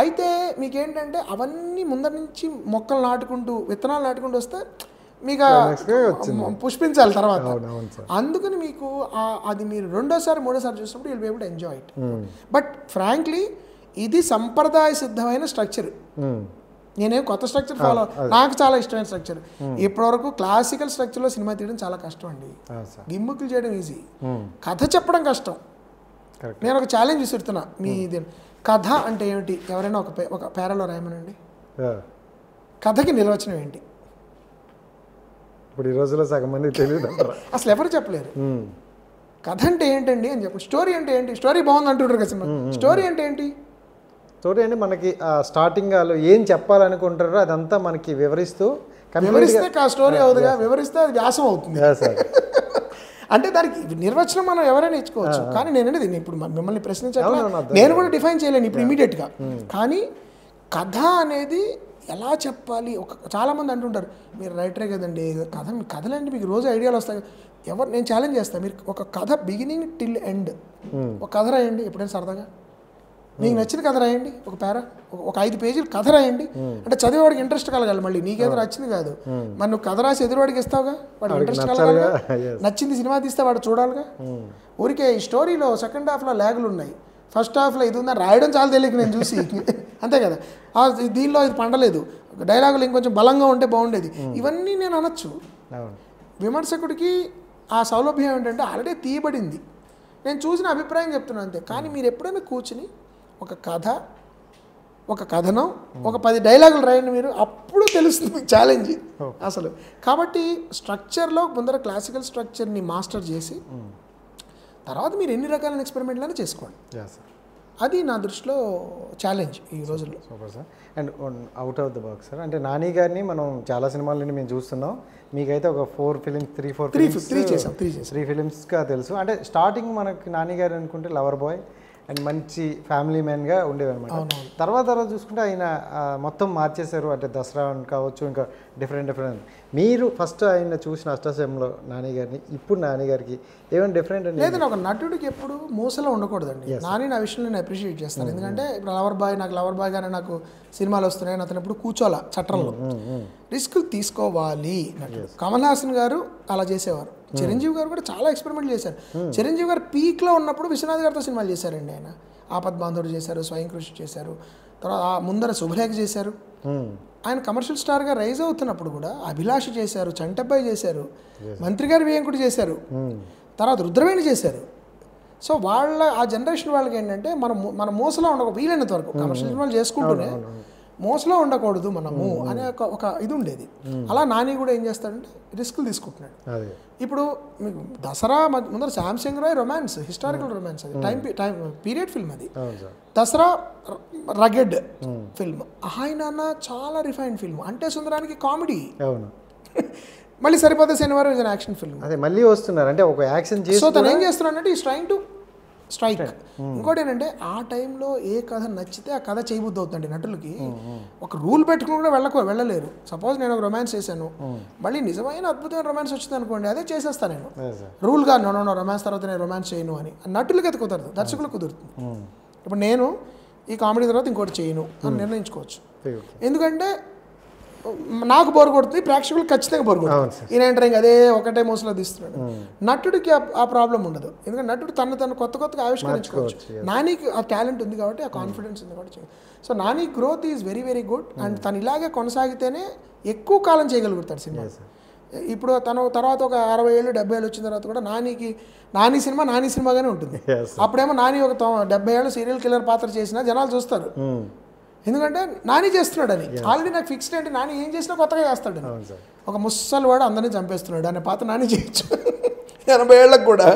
S2: అయితే మీకేంటంటే అవన్నీ ముందర నుంచి మొక్కలు నాటుకుంటూ విత్తనాలు నాటుకుంటూ వస్తే మీకు పుష్పించాలి తర్వాత. అందుకని మీకు అది మీరు రెండోసారి మూడోసారి చూసినప్పుడు will be able to enjoy it. But frankly ఇది సంప్రదాయ సిద్ధమైన స్ట్రక్చర్. నేనేం కొత్త స్ట్రక్చర్ ఫాలో, నాకు చాలా ఇష్టమైన స్ట్రక్చర్. ఇప్పటివరకు క్లాసికల్ స్ట్రక్చర్లో సినిమా తీయడం చాలా కష్టం అండి. గిమ్ముకులు చేయడం ఈజీ, కథ చెప్పడం కష్టం. నేను ఒక ఛాలెంజ్ విసురుతున్నా మీ కథ అంటే ఏమిటి, ఎవరైనా ఒక పేరాలో రాయమనండి. కథకి నిర్వచనం ఏంటి?
S1: ఇప్పుడు ఈ రోజుల్లో సగం మంది తెలియదు,
S2: అసలు ఎవరు చెప్పలేరు. కథ అంటే ఏంటండి అని చెప్పండి. స్టోరీ అంటే ఏంటి? స్టోరీ బాగుంది అంటుంటారు కదా సినిమా. స్టోరీ అంటే ఏంటి?
S1: స్టోరీ అంటే మనకి స్టార్టింగ్ వాళ్ళు ఏం చెప్పాలనుకుంటారో అదంతా మనకి వివరిస్తూ,
S2: వివరిస్తే స్టోరీ అవుతుందిగా, వివరిస్తే అది వ్యాసం అవుతుంది. అంటే దానికి నిర్వచనం మనం ఎవరైనా ఇచ్చుకోవచ్చు. కానీ నేనంటే ఇప్పుడు మిమ్మల్ని ప్రశ్నించాలి, నేను కూడా డిఫైన్ చేయలేను ఇప్పుడు ఇమీడియట్గా. కానీ కథ అనేది ఎలా చెప్పాలి, చాలామంది అంటుంటారు మీరు రైటరే కదండి, కథలండి మీకు రోజు ఐడియాలు వస్తాయి. నేను ఛాలెంజ్ చేస్తాను, మీరు ఒక కథ బిగినింగ్ టిల్ ఎండ్ ఒక కథ రాయండి ఎప్పుడైనా సరదాగా. మీకు నచ్చిన కథ రాయండి, ఒక పేరా, ఒక 5 పేజీలు కథ రాయండి. అంటే చదివేవాడికి ఇంట్రెస్ట్ కలగాలి. మళ్ళీ నీకేదో నచ్చింది కాదు, మరి నువ్వు కథ రాసి ఎదురువాడికి ఇస్తావుగా, వాడికి ఇంట్రెస్ట్ కలగాలి. నచ్చింది సినిమా తీస్తే వాడు చూడాలిగా. ఊరికే ఈ స్టోరీలో సెకండ్ హాఫ్లో ల్యాగులు ఉన్నాయి, ఫస్ట్ హాఫ్లో ఇది ఉందని రాయడం చాలా తెలియక నేను చూసి అంతే కదా. దీనిలో ఇది పండలేదు, డైలాగులు ఇంకొంచెం బలంగా ఉంటే బాగుండేది, ఇవన్నీ నేను అనొచ్చు. విమర్శకుడికి ఆ సౌలభ్యం ఏంటంటే ఆల్రెడీ తీయబడింది, నేను చూసిన అభిప్రాయం చెప్తున్నాను అంతే. కానీ మీరు ఎప్పుడైనా కూర్చుని ఒక కథ, ఒక కథనం, ఒక 10 డైలాగులు రాయండి మీరు, అప్పుడు తెలుస్తుంది మీకు ఛాలెంజ్ అసలు. కాబట్టి స్ట్రక్చర్లో ముందర క్లాసికల్ స్ట్రక్చర్ని మాస్టర్ చేసి తర్వాత మీరు ఎన్ని రకాల ఎక్స్పెరిమెంట్లను చేసుకోండి. అది నా దృష్టిలో ఛాలెంజ్ ఈ రోజుల్లో.
S1: Super sir. And out of the box sir, అంటే నాని గారిని మనం చాలా సినిమాల నుండి మేము చూస్తున్నాం. మీకైతే ఒక 4 ఫిలిమ్స్ 3 ఫిలిమ్స్గా తెలుసు. అంటే స్టార్టింగ్ మనకి నాని గారు అనుకుంటే లవర్ బాయ్ అండ్ మంచి ఫ్యామిలీ మ్యాన్గా ఉండేవన్నమాట. తర్వాత చూసుకుంటే ఆయన మొత్తం మార్చేశారు. అంటే దసరా కావచ్చు, ఇంకా డిఫరెంట్. మీరు ఫస్ట్ ఆయన చూసిన అష్టాచమ్యంలో నాని గారిని, ఇప్పుడు నాని గారికి ఏమైనా డిఫరెంట్ అంటే
S2: లేదండి. ఒక నటుడికి ఎప్పుడు మూసలో ఉండకూడదండి. నాని నా విషయంలో నేను అప్రిషియేట్ చేస్తాను. ఎందుకంటే ఇప్పుడు లవర్ బాయ్ గానే నాకు సినిమాలు వస్తున్నాయి, అతను ఎప్పుడు కూర్చోాలా చట్రంలో, రిస్కులు తీసుకోవాలి. కమల్ హాసన్ గారు అలా చేసేవారు. చిరంజీవి గారు కూడా చాలా ఎక్స్పెరిమెంట్లు చేశారు. చిరంజీవి గారు పీక్లో ఉన్నప్పుడు విశ్వనాథ్ గారితో సినిమాలు చేశారండి. ఆయన ఆపద్బాంధవుడు చేశారు, స్వయం కృషి చేశారు, తర్వాత ముందర శుభలేఖ చేశారు. ఆయన కమర్షియల్ స్టార్గా రైజ్ అవుతున్నప్పుడు కూడా అభిలాష చేశారు, చంటబ్బాయి చేశారు, మంత్రి గారి వేయంకుడు చేశారు, తర్వాత రుద్రవేణి చేశారు. సో ఆ జనరేషన్ వాళ్ళకి ఏంటంటే మన మోసలో ఉండక వీలైనంత వరకు కమర్షియల్ సినిమాలు చేసుకుంటూనే మోసలో ఉండకూడదు మనము అనే ఒక ఇది ఉండేది. అలా నాని కూడా ఏం చేస్తాడంటే రిస్కులు తీసుకుంటున్నాడు. ఇప్పుడు మీకు దసరా ముందర Shyam Singha Roy romance, historical romance, అది టైం పీరియడ్ ఫిల్మ్. అది దసరా రగెడ్ ఫిల్మ్. ఆయన చాలా రిఫైన్డ్ ఫిల్మ్. అంటే సుందరానికి కామెడీ, మళ్ళీ సరిపోతే శనివారం ఇది యాక్షన్ ఫిల్మ్.
S1: అదే మళ్ళీ వస్తున్నారు అంటే ఒక యాక్షన్ చేసి.
S2: సో తను ఏం చేస్తున్నాడంటే ఈస్ ట్రైయింగ్ టు స్ట్రైక్. ఇంకోటి ఏంటంటే ఆ టైంలో ఏ కథ నచ్చితే ఆ కథ చేయబుద్ధి అవుతుందండి నటులకి. ఒక రూల్ పెట్టుకుని కూడా వెళ్ళలేరు. సపోజ్ నేను ఒక రొమాన్స్ చేశాను, మళ్ళీ నిజమైన అద్భుతమైన రొమాన్స్ వచ్చింది అనుకోండి, అదే చేసేస్తాను నేను రూల్గా. నో రొమాన్స్ తర్వాత నేను రొమాన్స్ చేయను అని నటులకి అయితే కుదరదు, దర్శకులకు కుదురుతుంది. ఇప్పుడు నేను ఈ కామెడీ తర్వాత ఇంకోటి చేయను అని నిర్ణయించుకోవచ్చు. ఎందుకంటే నాకు బోర్ కొడుతుంది, ప్రేక్షకులకు ఖచ్చితంగా బోర్ కొడుతుంది. ఈయన ఎంటరింగ్ అదే ఒకటే మోసలో తీస్తున్నాడు. నటుడికి ఆ ప్రాబ్లం ఉండదు, ఎందుకంటే నటుడు తను కొత్తగా ఆవిష్కరించుకోవచ్చు. నానికి ఆ టాలెంట్ ఉంది కాబట్టి, ఆ కాన్ఫిడెన్స్ ఉంది కాబట్టి. So Nani growth is very very good. And తను ఇలాగే కొనసాగితేనే ఎక్కువ కాలం చేయగలుగుతాడు సినిమా. ఇప్పుడు తను తర్వాత ఒక 60 ఏళ్ళు 70 ఏళ్ళు వచ్చిన తర్వాత కూడా నాని సినిమాగానే ఉంటుంది. అప్పుడేమో నాని ఒక 70 ఏళ్ళు సీరియల్ కిల్లర్ పాత్ర చేసినా జనాలు చూస్తారు, ఎందుకంటే నాని చేస్తున్నాడు అని. ఆల్రెడీ నాకు ఫిక్స్డ్ అంటే నాని ఏం చేసినా కొత్తగా చేస్తాడు. ఒక ముసలి వాడు అందరినీ చంపేస్తున్నాడు అనే పాత్ర నాని చేయొచ్చు 80 ఏళ్ళకు కూడా,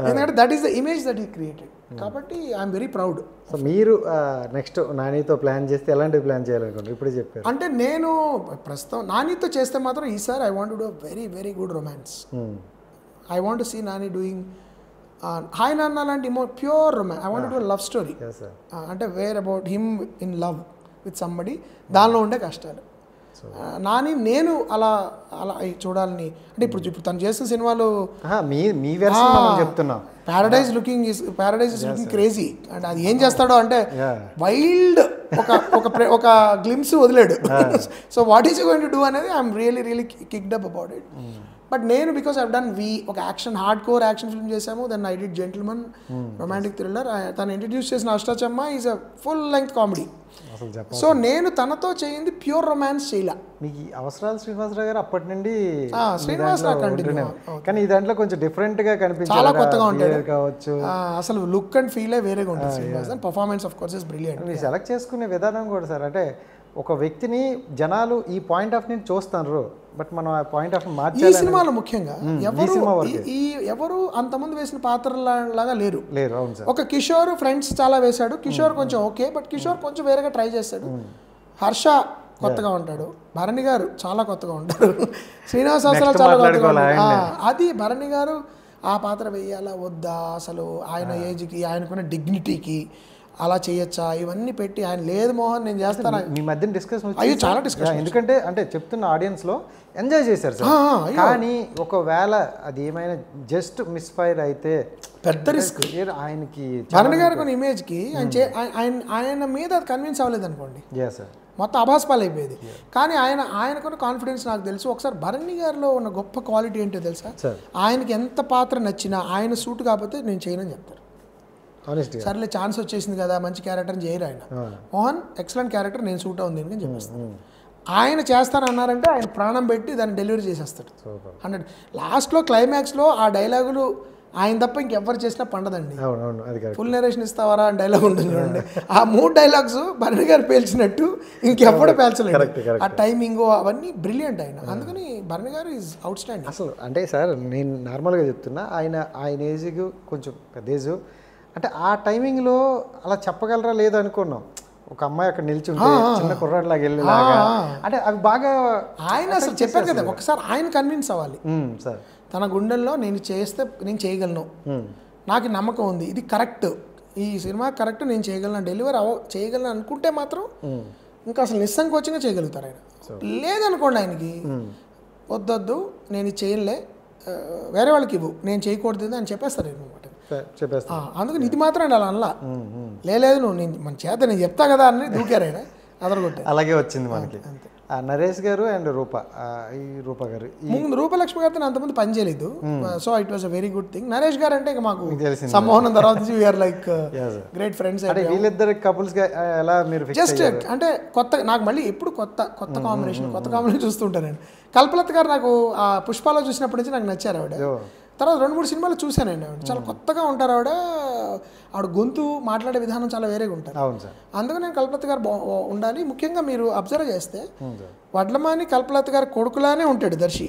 S2: ఎందుకంటే that is the image that he created. కాబట్టి ఐఎమ్ వెరీ ప్రౌడ్.
S1: సో మీరు నెక్స్ట్ నానితో ప్లాన్ చేస్తే ఎలాంటి ప్లాన్ చేయాలనుకుంటారు? ఇప్పుడే చెప్పారు.
S2: అంటే నేను ప్రస్తుతం నానితో చేస్తే మాత్రం ఈసారి I want to do very very good romance. I want to see Nani doing Hi Nanna లాంటి pure romance. I want to do love story. అంటే where about him in love with somebody, దానిలో ఉండే కష్టాలు. నాని నేను అలా అలా చూడాలని అంటే ఇప్పుడు తను చేసిన సినిమాలు
S1: మీ వెర్షన్ మనం చెప్తున్నాం.
S2: Paradise is looking crazy and అది ఏం చేస్తాడో అంటే వైల్డ్ ఒక గ్లిమ్స్ వదిలేడు. So what is going to do అనేది I'm really kicked up about it. But నేను బికాస్ ఐ డన్ ఒక action hard core action film చేశాము. Then I did Gentleman romantic thriller. తను ఇంట్రడ్యూస్ చేసిన Ashtachamma is a full length comedy. So నేను తనతో చేయింది pure romance చేయలే.
S1: మీకు అవసరాలు శ్రీనివాసరావు గారు అప్పటి నుండి
S2: శ్రీనివాసరావు కంటిన్యూ,
S1: కానీ ఈ దాంట్లో కొంచెం డిఫరెంట్ గా కనిపించారు,
S2: చాలా కొత్తగా ఉంటాడు
S1: కావచ్చు.
S2: అసలు లుక్ అండ్ ఫీల్ వేరేగా ఉంటుంది Srinivas. And performance of course is brilliant.
S1: మీరు సెలెక్ట్ చేసుకునే విధానం కూడా సార్, అంటే ఒక వ్యక్తిని జనాలు ఈ పాయింట్ ఆఫ్ నుంచి చూస్తున్నారు, బట్ మనం ఆ పాయింట్ ఆఫ్ మార్చాలి.
S2: ఈ సినిమాలో ముఖ్యంగా ఎవరు అంతమంది వేసిన పాత్రలాగా లేరు.
S1: అవును సార్.
S2: ఒక కిషోర్ ఫ్రెండ్స్ చాలా వేశాడు. కిషోర్ కొంచెం ఓకే, బట్ కిషోర్ కొంచెం వేరేగా ట్రై చేశాడు. హర్ష కొత్తగా ఉంటాడు. భరణి గారు చాలా కొత్తగా ఉంటారు. శ్రీనివాస్ అవసరాలు చాలా కొత్తగా ఉంటాడు. అది భరణి గారు ఆ పాత్ర వేయాలా వద్దా, అసలు ఆయన ఏజ్కి ఆయనకున్న డిగ్నిటీకి అలా చేయొచ్చా, ఇవన్నీ పెట్టి ఆయన లేదు మోహన్ నేను చేస్తాను.
S1: మీ మధ్య డిస్కషన్
S2: అయ్యో చాలా డిస్కషన్,
S1: ఎందుకంటే అంటే చెప్తున్న ఆడియన్స్ లో ఎంజాయ్ చేశారు సార్. కానీ ఒకవేళ అది ఏమైనా జస్ట్ మిస్ఫైర్ అయితే
S2: పెద్ద రిస్క్.
S1: ఆయనకి
S2: భరణి గారి కొన్ని ఇమేజ్కి ఆయన మీద అది కన్విన్స్ అవ్వలేదు అనుకోండి, మొత్తం అభాస్పాలు అయిపోయేది. కానీ ఆయనకున్న కాన్ఫిడెన్స్ నాకు తెలుసు. ఒకసారి భరణి గారిలో ఉన్న గొప్ప క్వాలిటీ ఏంటో తెలుసా, ఆయనకి ఎంత పాత్ర నచ్చినా ఆయన సూట్ కాకపోతే నేను చేయనని చెప్తారు. సర్లే ఛాన్స్ వచ్చేసింది కదా మంచి క్యారెక్టర్ చేయరు ఆయన. మోహన్ ఎక్సలెంట్ క్యారెక్టర్, నేను సూట్ అవుతుంది అని చెప్పేస్తాను. ఆయన చేస్తానన్నారంటే ఆయన ప్రాణం పెట్టి దాన్ని డెలివరీ చేసేస్తాడు 100. లాస్ట్లో క్లైమాక్స్లో ఆ డైలాగులు ఆయన తప్ప ఇంకెవ్వరు చేసినా పండదండి. ఫుల్ నరేషన్ ఇస్తావారా అని డైలాగ్ ఉంటుంది చూడండి. ఆ 3 డైలాగ్స్ భరణి గారు పేల్చినట్టు ఇంకెప్పుడు పేల్చలేదు. ఆ టైమింగ్ అవన్నీ బ్రిలియంట్ ఆయన. అందుకని Bharani garu is out standing.
S1: అసలు అంటే సార్ నేను నార్మల్గా చెప్తున్నా, ఆయన ఏజ్కి కొంచెం పెద్ద ఏజ్, అంటే ఆ టైమింగ్లో అలా చెప్పగలరా లేదు అనుకున్నాం. ఒక అమ్మాయి అక్కడ నిల్చుంటే చిన్న కుర్రాడిలాగా వెళ్ళేలాగా, అంటే అవి బాగా
S2: ఆయన అసలు చెప్పారు కదా, ఒకసారి ఆయన కన్విన్స్ అవ్వాలి
S1: సార్.
S2: తన గుండెల్లో నేను చేస్తే నేను చేయగలను, నాకు నమ్మకం ఉంది, ఇది కరెక్ట్, ఈ సినిమా కరెక్ట్, నేను చేయగలను, డెలివరీ చేయగలను అనుకుంటే మాత్రం ఇంకా అసలు నిస్సంకోచంగా చేయగలుగుతారు ఆయన. లేదనుకోండి ఆయనకి వద్దొద్దు నేను ఇది చేయలే, వేరే వాళ్ళకి ఇవ్వు, నేను చేయకూడదు అని చెప్పేస్తారు అనమాట. అందుకని ఇది మాత్రం అలా అనలా, లేదు నువ్వు మన చేత నేను చెప్తా కదా అని దూకారు ఆయన, అదరగొట్టారు.
S1: అలాగే వచ్చింది మనకి. నరేష్ గారు అండ్ రూప గారు,
S2: ముందు రూపలక్ష్మి గారితో అంతమంది పని చేయలేదు. So it was a very good thing. Naresh గారు అంటే మాకు సంమోహనం తర్వాత నుంచి వీఆర్ లైక్ గ్రేట్ ఫ్రెండ్స్.
S1: వీళ్ళిద్దరు కపుల్స్ గా ఎలా మీరు
S2: జస్ట్ అంటే కొత్త నాకు మళ్ళీ ఎప్పుడు కొత్త కాంబినేషన్ చూస్తుంటాను నేను. కల్పలత గారు నాకు ఆ పుష్పాలో చూసినప్పటి నుంచి నాకు నచ్చారు ఆవిడ. తర్వాత 2-3 సినిమాలు చూశానండి ఆవిడ, చాలా కొత్తగా ఉంటారు ఆవిడ గొంతు మాట్లాడే విధానం చాలా వేరేగా ఉంటారు. అందుకని నేను కల్పలత గారు ఉండాలి. ముఖ్యంగా మీరు అబ్జర్వ్ చేస్తే వడ్లమాని కల్పలత గారు కొడుకులానే ఉంటాడు దర్శి,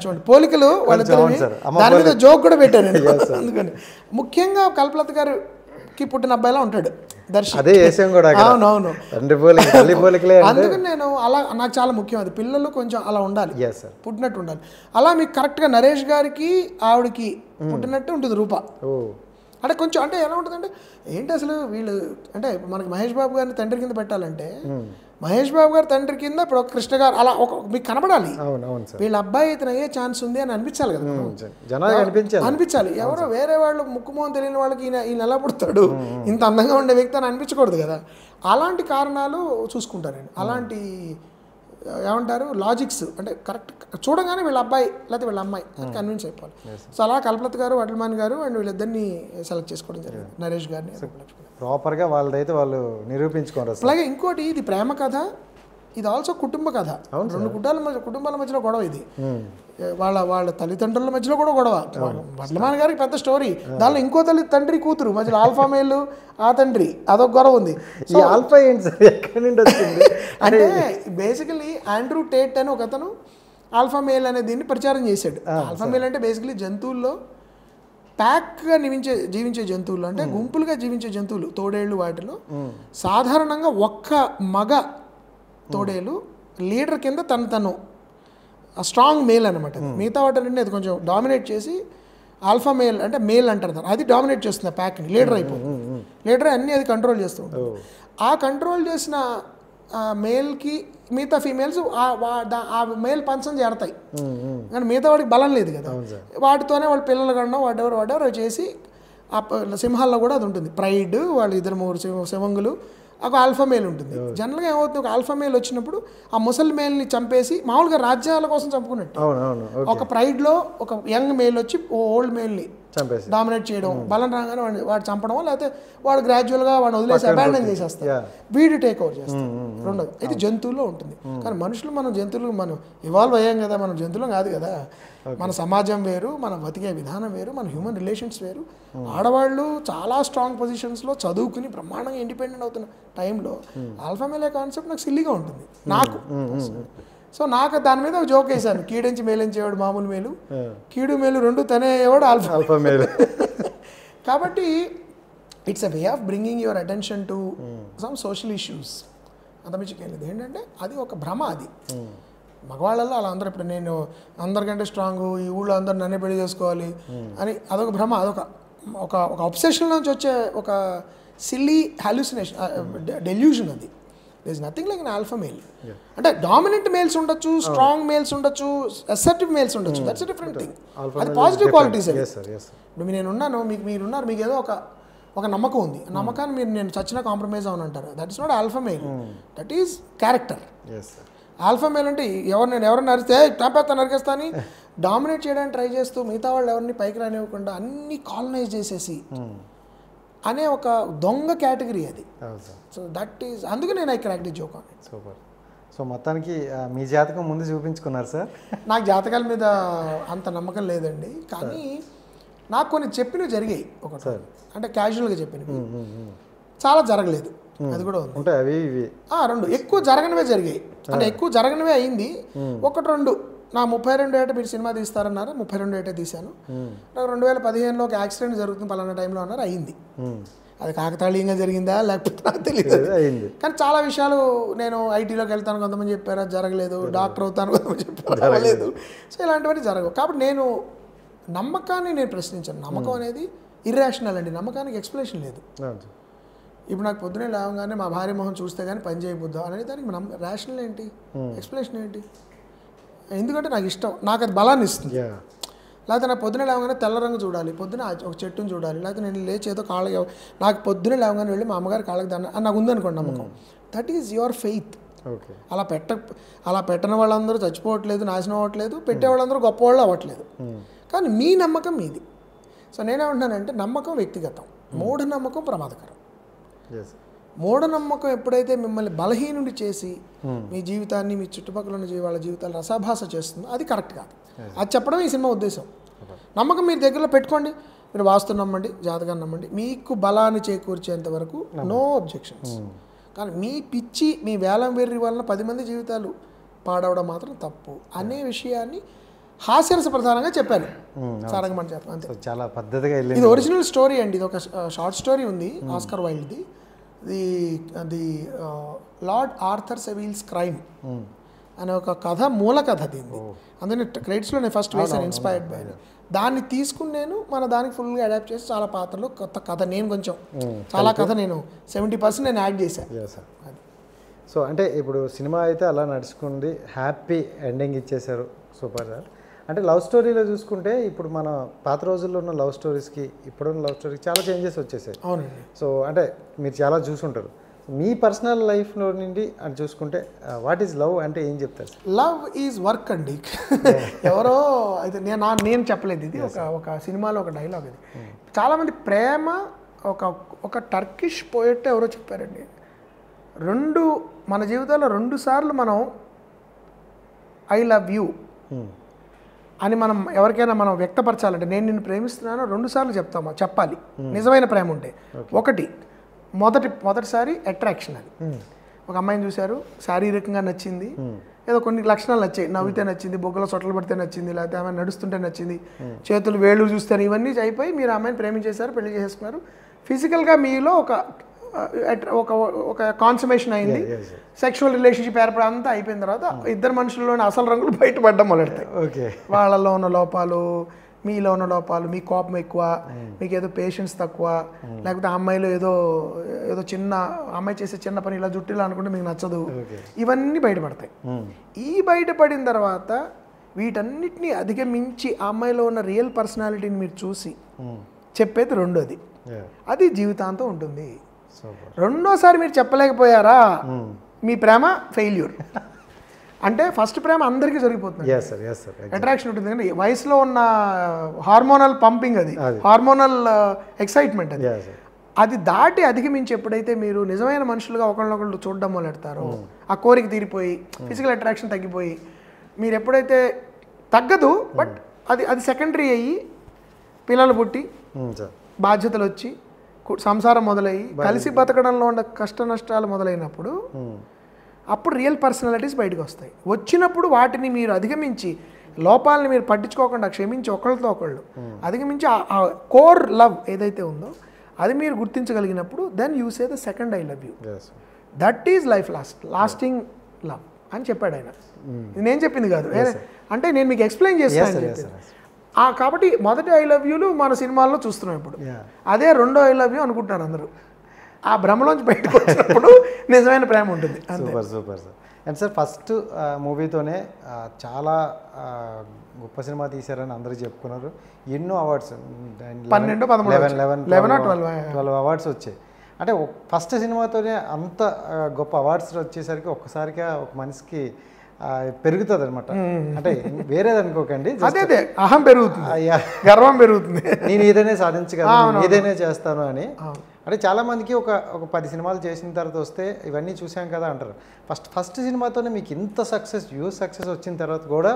S2: చూడండి పోలికలు వాళ్ళిద్దరు. దాని మీద జోక్ కూడా పెట్టానండి. అందుకని ముఖ్యంగా కల్పలత గారికి పుట్టిన అబ్బాయిలా ఉంటాడు దర్శి. అవునవును. అందుకని నేను అలా నాకు చాలా ముఖ్యం అది, పిల్లలు కొంచెం అలా ఉండాలి, పుట్టినట్టు ఉండాలి. అలా మీకు కరెక్ట్గా నరేష్ గారికి ఆవిడకి పుట్టినట్టు ఉంటుంది రూప. అంటే కొంచెం అంటే ఎలా ఉంటుందంటే ఏంటి అసలు వీళ్ళు అంటే మనకి మహేష్ బాబు గారిని తండ్రి కింద పెట్టాలంటే మహేష్ బాబు గారి తండ్రి కింద ఇప్పుడు ఒక కృష్ణ గారు అలా ఒక మీకు కనబడాలి. వీళ్ళ అబ్బాయి ఇతను అయ్యే ఛాన్స్ ఉంది అని అనిపించాలి కదా, అనిపించాలి. ఎవరో వేరే వాళ్ళు ముక్కుమోహన్ తెలియని వాళ్ళకి ఈయన ఎలా పుడతాడు ఇంత అందంగా ఉండే వ్యక్తి అని అనిపించకూడదు కదా. అలాంటి కారణాలు చూసుకుంటారండి, అలాంటి ఏమంటారు లాజిక్స్ అంటే కరెక్ట్ చూడగానే వీళ్ళ అబ్బాయి లేకపోతే వీళ్ళ అమ్మాయి కన్విన్స్ అయిపోవాలి. సో అలా కల్పలత గారు వడ్లమాని గారు అండ్ వీళ్ళిద్దరిని సెలెక్ట్ చేసుకోవడం జరిగింది, నరేష్ గారిని.
S1: ప్రాపర్గా వాళ్ళదైతే వాళ్ళు నిరూపించుకోవాలి.
S2: అలాగే ఇంకోటి ఇది ప్రేమ కథ, ఇది ఆల్సో కుటుంబ కథ. 2 కుటుంబాల మధ్యలో గొడవ ఇది, వాళ్ళ తల్లిదండ్రుల మధ్యలో కూడా గొడవ. వడ్లమాని గారికి పెద్ద స్టోరీ, దానిలో ఇంకో తండ్రి కూతురు మధ్యలో ఆల్ఫా మేల్ ఆ తండ్రి అదొక గొడవ ఉంది.
S1: ఆల్ఫా ఎక్కడి నుండి వచ్చింది
S2: అంటే బేసికలీ ఆండ్రూ టేట్ అని ఒక అతను ఆల్ఫా మేల్ అనే దీన్ని ప్రచారం చేశాడు. ఆల్ఫా మేల్ అంటే బేసికలీ జంతువుల్లో ప్యాక్గా జీవించే జంతువులు, అంటే గుంపులుగా జీవించే జంతువులు, తోడేళ్ళు. వాటిలో సాధారణంగా ఒక్క మగ తోడేలు లీడర్ కింద తను స్ట్రాంగ్ మేల్ అనమాట. మిగతా వాటిని అది కొంచెం డామినేట్ చేసి ఆల్ఫా మేల్ అంటే మేల్ అంటారు, అది డామినేట్ చేస్తుంది ప్యాక్ని, లీడర్ అయిపోతుంది. లీడర్ అన్నీ అది కంట్రోల్ చేస్తూ ఉంటుంది. ఆ కంట్రోల్ చేసిన మేల్కి మిగతా ఫీమేల్స్ ఆ మేల్ పంచం చేరతాయి, కానీ మిగతా వాడికి బలం లేదు కదా, వాటితోనే వాళ్ళు పిల్లలు కన్నా వాటెవర్ చేసి ఆ సింహాల్లో కూడా అది ఉంటుంది. ప్రైడ్, వాళ్ళు 2-3 శివంగులు, ఒక ఆల్ఫా మేల్ ఉంటుంది. జనరల్గా ఏమవుతుంది, ఒక ఆల్ఫా మేల్ వచ్చినప్పుడు ఆ ముసలి మేల్ని చంపేసి మామూలుగా రాజ్యాల కోసం చంపుకున్నట్టు, ఒక ప్రైడ్లో ఒక యంగ్ మేల్ వచ్చి ఓల్డ్ మేల్ని డామినేట్ చేయడం, బలం రాగానే వాడు చంపడం, లేకపోతే వాడు గ్రాడ్యువల్గా వాడిని వదిలేసి అబాండన్ చేసేస్తాడు, వీడు టేక్ ఓవర్ చేస్తాడు. రెండోది ఇది జంతువుల్లో ఉంటుంది. కానీ మనుషులు, మనం జంతువులు, మనం ఇవాల్వ్ అయ్యాం కదా, మనం జంతువులు కాదు కదా. మన సమాజం వేరు, మనం బతికే విధానం వేరు, మన హ్యూమన్ రిలేషన్స్ వేరు. ఆడవాళ్ళు చాలా స్ట్రాంగ్ పొజిషన్స్లో చదువుకుని బ్రహ్మాండంగా ఇండిపెండెంట్ అవుతున్న టైంలో ఆల్ఫా మేల్ కాన్సెప్ట్ నాకు సిల్లీగా ఉంటుంది నాకు. సో నాకు దాని మీద ఒక జోక్ వేసాను, కీడించి మేలించేవాడు మామూలు మేలు, కీడు మేలు రెండు తనేవాడు ఆల్ఫా మేలు. కాబట్టి it's a way of bringing your attention to some social issues. అంతమించుకెళ్ళేది ఏంటంటే అది ఒక భ్రమ. అది మగవాళ్ళల్లో అలా అందరూ, ఇప్పుడు నేను అందరికంటే స్ట్రాంగ్, ఈ ఊళ్ళో అందరు నన్నే పెళ్లి చేసుకోవాలి అని అదొక భ్రమ, అదొక ఒక ఒక అబ్సెషన్ నుంచి వచ్చే ఒక సిల్లీ హాల్యూసినేషన్, డెల్యూషన్. అది there is nothing like an alpha male. అంటే డామినెంట్ మేల్స్ ఉండొచ్చు, స్ట్రాంగ్ మేల్స్ ఉండొచ్చు, అసర్టివ్ మేల్స్ ఉండొచ్చు, దట్స్ డిఫరెంట్ థింగ్. అది పాజిటివ్ క్వాలిటీస్. ఇప్పుడు నేను ఉన్నాను, మీరున్నారు, మీకు ఏదో ఒక నమ్మకం ఉంది, ఆ నమ్మకాన్ని మీరు నేను చచ్చినా కాంప్రమైజ్ అవును అంటారు. That is not alpha male, that is character. Alpha male అంటే ఎవరిని నరిస్తే టంపేస్తా నరికేస్తా అని డామినేట్ చేయడానికి ట్రై చేస్తూ మిగతా వాళ్ళు ఎవరిని పైకి రానివ్వకుండా అన్ని కాలనైజ్ చేసేసి అనే ఒక దొంగ కేటగిరీ అది. సో దట్ ఈస్, అందుకే నేను I crack the joke on it.
S1: Super. So మొత్తానికి మీ జాతకం ముందు చూపించుకున్నారు సార్?
S2: నాకు జాతకాల మీద అంత నమ్మకం లేదండి, కానీ నాకు కొన్ని చెప్పినవి జరిగాయి. ఒకటి అంటే క్యాజువల్గా చెప్పినవి, చాలా జరగలేదు, అది కూడా ఉంది.
S1: అవి
S2: రెండు ఎక్కువ జరగనివే జరిగాయి, అంటే ఎక్కువ జరగనివే అయింది. 1-2 నా 32 ఏట మీరు సినిమా తీస్తారన్నారు, 32 ఏటే తీశాను. నాకు 2015లో ఒక యాక్సిడెంట్ జరుగుతుంది పలానా టైంలో అన్నారు, అయింది. అది కాకతాళీయంగా జరిగిందా లేకపోతే నాకు తెలియదు, కానీ చాలా విషయాలు నేను ఐటీలోకి వెళ్తాను కొంతమంది చెప్పారు, అది జరగలేదు. డాక్టర్ అవుతాను కొంతమంది చెప్పారు, జరగలేదు. సో ఇలాంటివన్నీ జరగవు. కాబట్టి నేను నమ్మకాన్ని నేను ప్రశ్నించాను. నమ్మకం అనేది ఇర్రాషనల్ అండి, నమ్మకానికి ఎక్స్ప్లెనేషన్ లేదు. ఇప్పుడు నాకు పొద్దునే లేవగానే మా భార్య మొహం చూస్తే కానీ పని చేయబుద్దాం అనేది దానికి రేషనల్ ఏంటి, ఎక్స్ప్లెనేషన్ ఏంటి? ఎందుకంటే నాకు ఇష్టం, నాకు అది బలాన్ని ఇస్తుంది. లేకపోతే నాకు పొద్దునే లేవగానే తెల్ల రంగు చూడాలి, పొద్దున ఒక చెట్టుని చూడాలి, లేకపోతే నేను లేచేదో కాళ్ళకి, నాకు పొద్దునే లేవగానే వెళ్ళి మా అమ్మగారి కాళ్ళకి దాన్ని అని నాకు ఉందనుకోండి నమ్మకం. That is your faith. అలా పెట్టని వాళ్ళందరూ చచ్చిపోవట్లేదు, నాశనం అవ్వట్లేదు, పెట్టే వాళ్ళందరూ గొప్పవాళ్ళు అవ్వట్లేదు, కానీ మీ నమ్మకం మీది. సో నేనేమంటున్నానంటే నమ్మకం వ్యక్తిగతం, మూఢనమ్మకం ప్రమాదకరం. మూఢనమ్మకం ఎప్పుడైతే మిమ్మల్ని బలహీనుడి చేసి మీ జీవితాన్ని, మీ చుట్టుపక్కల ఉన్న వాళ్ళ జీవితాలు రసాభాస చేస్తుందో అది కరెక్ట్ కాదు. అది చెప్పడం ఈ సినిమా ఉద్దేశం. నమ్మకం మీరు దగ్గరలో పెట్టుకోండి, మీరు వాస్తు నమ్మండి, జాతకాన్ని నమ్మండి, మీకు బలాన్ని చేకూర్చేంత వరకు నో అబ్జెక్షన్స్. కానీ మీ పిచ్చి, మీ వేలం వెర్రి వలన 10 మంది జీవితాలు పాడవడం మాత్రం తప్పు అనే విషయాన్ని హాస్యరస ప్రధానంగా చెప్పాను సారంగమణి చేత. అంతే, చాలా పద్ధతిగా. ఇది ఒరిజినల్ స్టోరీ అండి, ఇది ఒక షార్ట్ స్టోరీ ఉంది ఆస్కర్ వైల్డ్ది, the Lord Arthur Savile's crime అనే ఒక కథ, మూల కథ దీన్ని. అందుకని క్రెడిట్స్లో నేను ఫస్ట్ వేసాను, ఇన్స్పైర్డ్ బై. దాన్ని తీసుకుని నేను దానికి ఫుల్గా అడాప్ట్ చేసి చాలా పాత్రలు, కొత్త కథ నేను కొంచెం చాలా కథ నేను 70% నేను యాడ్ చేశాను. సో అంటే ఇప్పుడు సినిమా అయితే అలా నడుచుకుంది, హ్యాపీ ఎండింగ్ ఇచ్చేశారు. Super sir. అంటే లవ్ స్టోరీలో చూసుకుంటే ఇప్పుడు మన పాత రోజుల్లో ఉన్న లవ్ స్టోరీస్కి ఇప్పుడున్న లవ్ స్టోరీకి చాలా చేంజెస్ వచ్చేసాయి. అవునండి. సో అంటే మీరు చాలా చూసుంటారు, మీ పర్సనల్ లైఫ్లో నుండి అని చూసుకుంటే వాట్ ఈజ్ లవ్ అంటే ఏం చెప్తారు? లవ్ ఈజ్ వర్క్ అండి. ఎవరో అయితే నేను చెప్పలేదు, ఇది ఒక సినిమాలో ఒక డైలాగ్. ఇది చాలామంది ప్రేమ ఒక టర్కిష్ పోయెట్ ఎవరో చెప్పారండి, మన జీవితంలో 2 సార్లు మనం ఐ లవ్ యూ అని మనం ఎవరికైనా మనం వ్యక్తపరచాలంటే, నేను నిన్ను ప్రేమిస్తున్నాను 2 సార్లు చెప్పాలి నిజమైన ప్రేమ ఉంటే. మొదటిసారి అట్రాక్షన్, అది ఒక అమ్మాయిని చూశారు, శారీరకంగా నచ్చింది, ఏదో కొన్ని లక్షణాలు నచ్చాయి, నవ్వితే నచ్చింది, బొగ్గలో సొట్టలు పడితే నచ్చింది, లేకపోతే ఆమె నడుస్తుంటే నచ్చింది, చేతులు వేళ్ళు చూస్తారు, ఇవన్నీ అయిపోయి మీరు అమ్మాయిని ప్రేమించేశారు, పెళ్లి చేసుకున్నారు. ఫిజికల్గా మీలో ఒక కాన్సమేషన్ అయింది, సెక్షువల్ రిలేషన్షిప్ ఏర్పడి అంతా అయిపోయిన తర్వాత ఇద్దరు మనుషుల్లోని అసలు రంగులు బయటపడడం మొదలెడతాయి. వాళ్ళలో ఉన్న లోపాలు, మీలో ఉన్న లోపాలు, మీ కోపం ఎక్కువ, మీకు ఏదో పేషెన్స్ తక్కువ, లేకపోతే ఆ అమ్మాయిలో ఏదో ఏదో చిన్న అమ్మాయి చేసే చిన్న పని ఇలా జుట్టు ఇలా అనుకుంటే మీకు నచ్చదు, ఇవన్నీ బయటపడతాయి. ఈ బయటపడిన తర్వాత వీటన్నిటిని అధిగమించి ఆ అమ్మాయిలో ఉన్న రియల్ పర్సనాలిటీని మీరు చూసి చెప్పేది రెండోది, అది జీవితాంతం ఉంటుంది. రెండోసారి మీరు చెప్పలేకపోయారా మీ ప్రేమ ఫెయిల్యూర్. అంటే ఫస్ట్ ప్రేమ అందరికీ జరిగిపోతుంది, అట్రాక్షన్ ఉంటుంది, కానీ వయసులో ఉన్న హార్మోనల్ పంపింగ్, అది హార్మోనల్ ఎక్సైట్మెంట్, అది దాటి అధిగమించి ఎప్పుడైతే మీరు నిజమైన మనుషులుగా ఒకళ్ళొకళ్ళు చూడడం మొదలెడతారో ఆ కోరిక తీరిపోయి ఫిజికల్ అట్రాక్షన్ తగ్గిపోయి మీరు ఎప్పుడైతే తగ్గదు బట్ అది సెకండరీ అయ్యి పిల్లలు పుట్టి బాధ్యతలు వచ్చి సంసారం మొదలయ్యి కలిసి బతకడంలో ఉన్న కష్ట నష్టాలు మొదలైనప్పుడు అప్పుడు రియల్ పర్సనాలిటీస్ బయటకు వస్తాయి. వచ్చినప్పుడు వాటిని మీరు అధిగమించి లోపాలని మీరు పట్టించుకోకుండా క్షమించి ఒకళ్ళతో ఒకళ్ళు అధిగమించి ఆ కోర్ లవ్ ఏదైతే ఉందో అది మీరు గుర్తించగలిగినప్పుడు then you say the second I love you, that is life lasting love అని చెప్పాడు ఆయన. నేను చెప్పింది కాదు, అంటే నేను మీకు ఎక్స్ప్లెయిన్ చేస్తాను. కాబట్టి మొదటి ఐ లవ్ యూలు మన సినిమాల్లో చూస్తున్నాం ఇప్పుడు, అదే రెండో ఐ లవ్ యూ అనుకుంటున్నారు అందరూ. ఆ భ్రమలోంచి బయటకు వచ్చినప్పుడు నిజమైన ప్రేమ ఉంటుంది.
S1: Super super sir. And sir first మూవీతోనే చాలా గొప్ప సినిమా తీశారని అందరూ చెప్పుకున్నారు. ఎన్నో అవార్డ్స్ 12 అవార్డ్స్ వచ్చాయి. అంటే ఫస్ట్ సినిమాతోనే అంత గొప్ప అవార్డ్స్ వచ్చేసరికి ఒక్కసారిగా ఒక మనిషికి పెరుగుతుంది అనమాట. అంటే వేరేది అనుకోకండి,
S2: అదే అహం పెరుగుతుంది, గర్వం పెరుగుతుంది,
S1: నేను ఏదైనా సాధించగలను, ఏదైనా చేస్తాను అని. అంటే చాలామందికి ఒక 10 సినిమాలు చేసిన తర్వాత వస్తే ఇవన్నీ చూసాం కదా అంటారు. ఫస్ట్ సినిమాతోనే మీకు ఇంత హ్యూజ్ సక్సెస్ వచ్చిన తర్వాత కూడా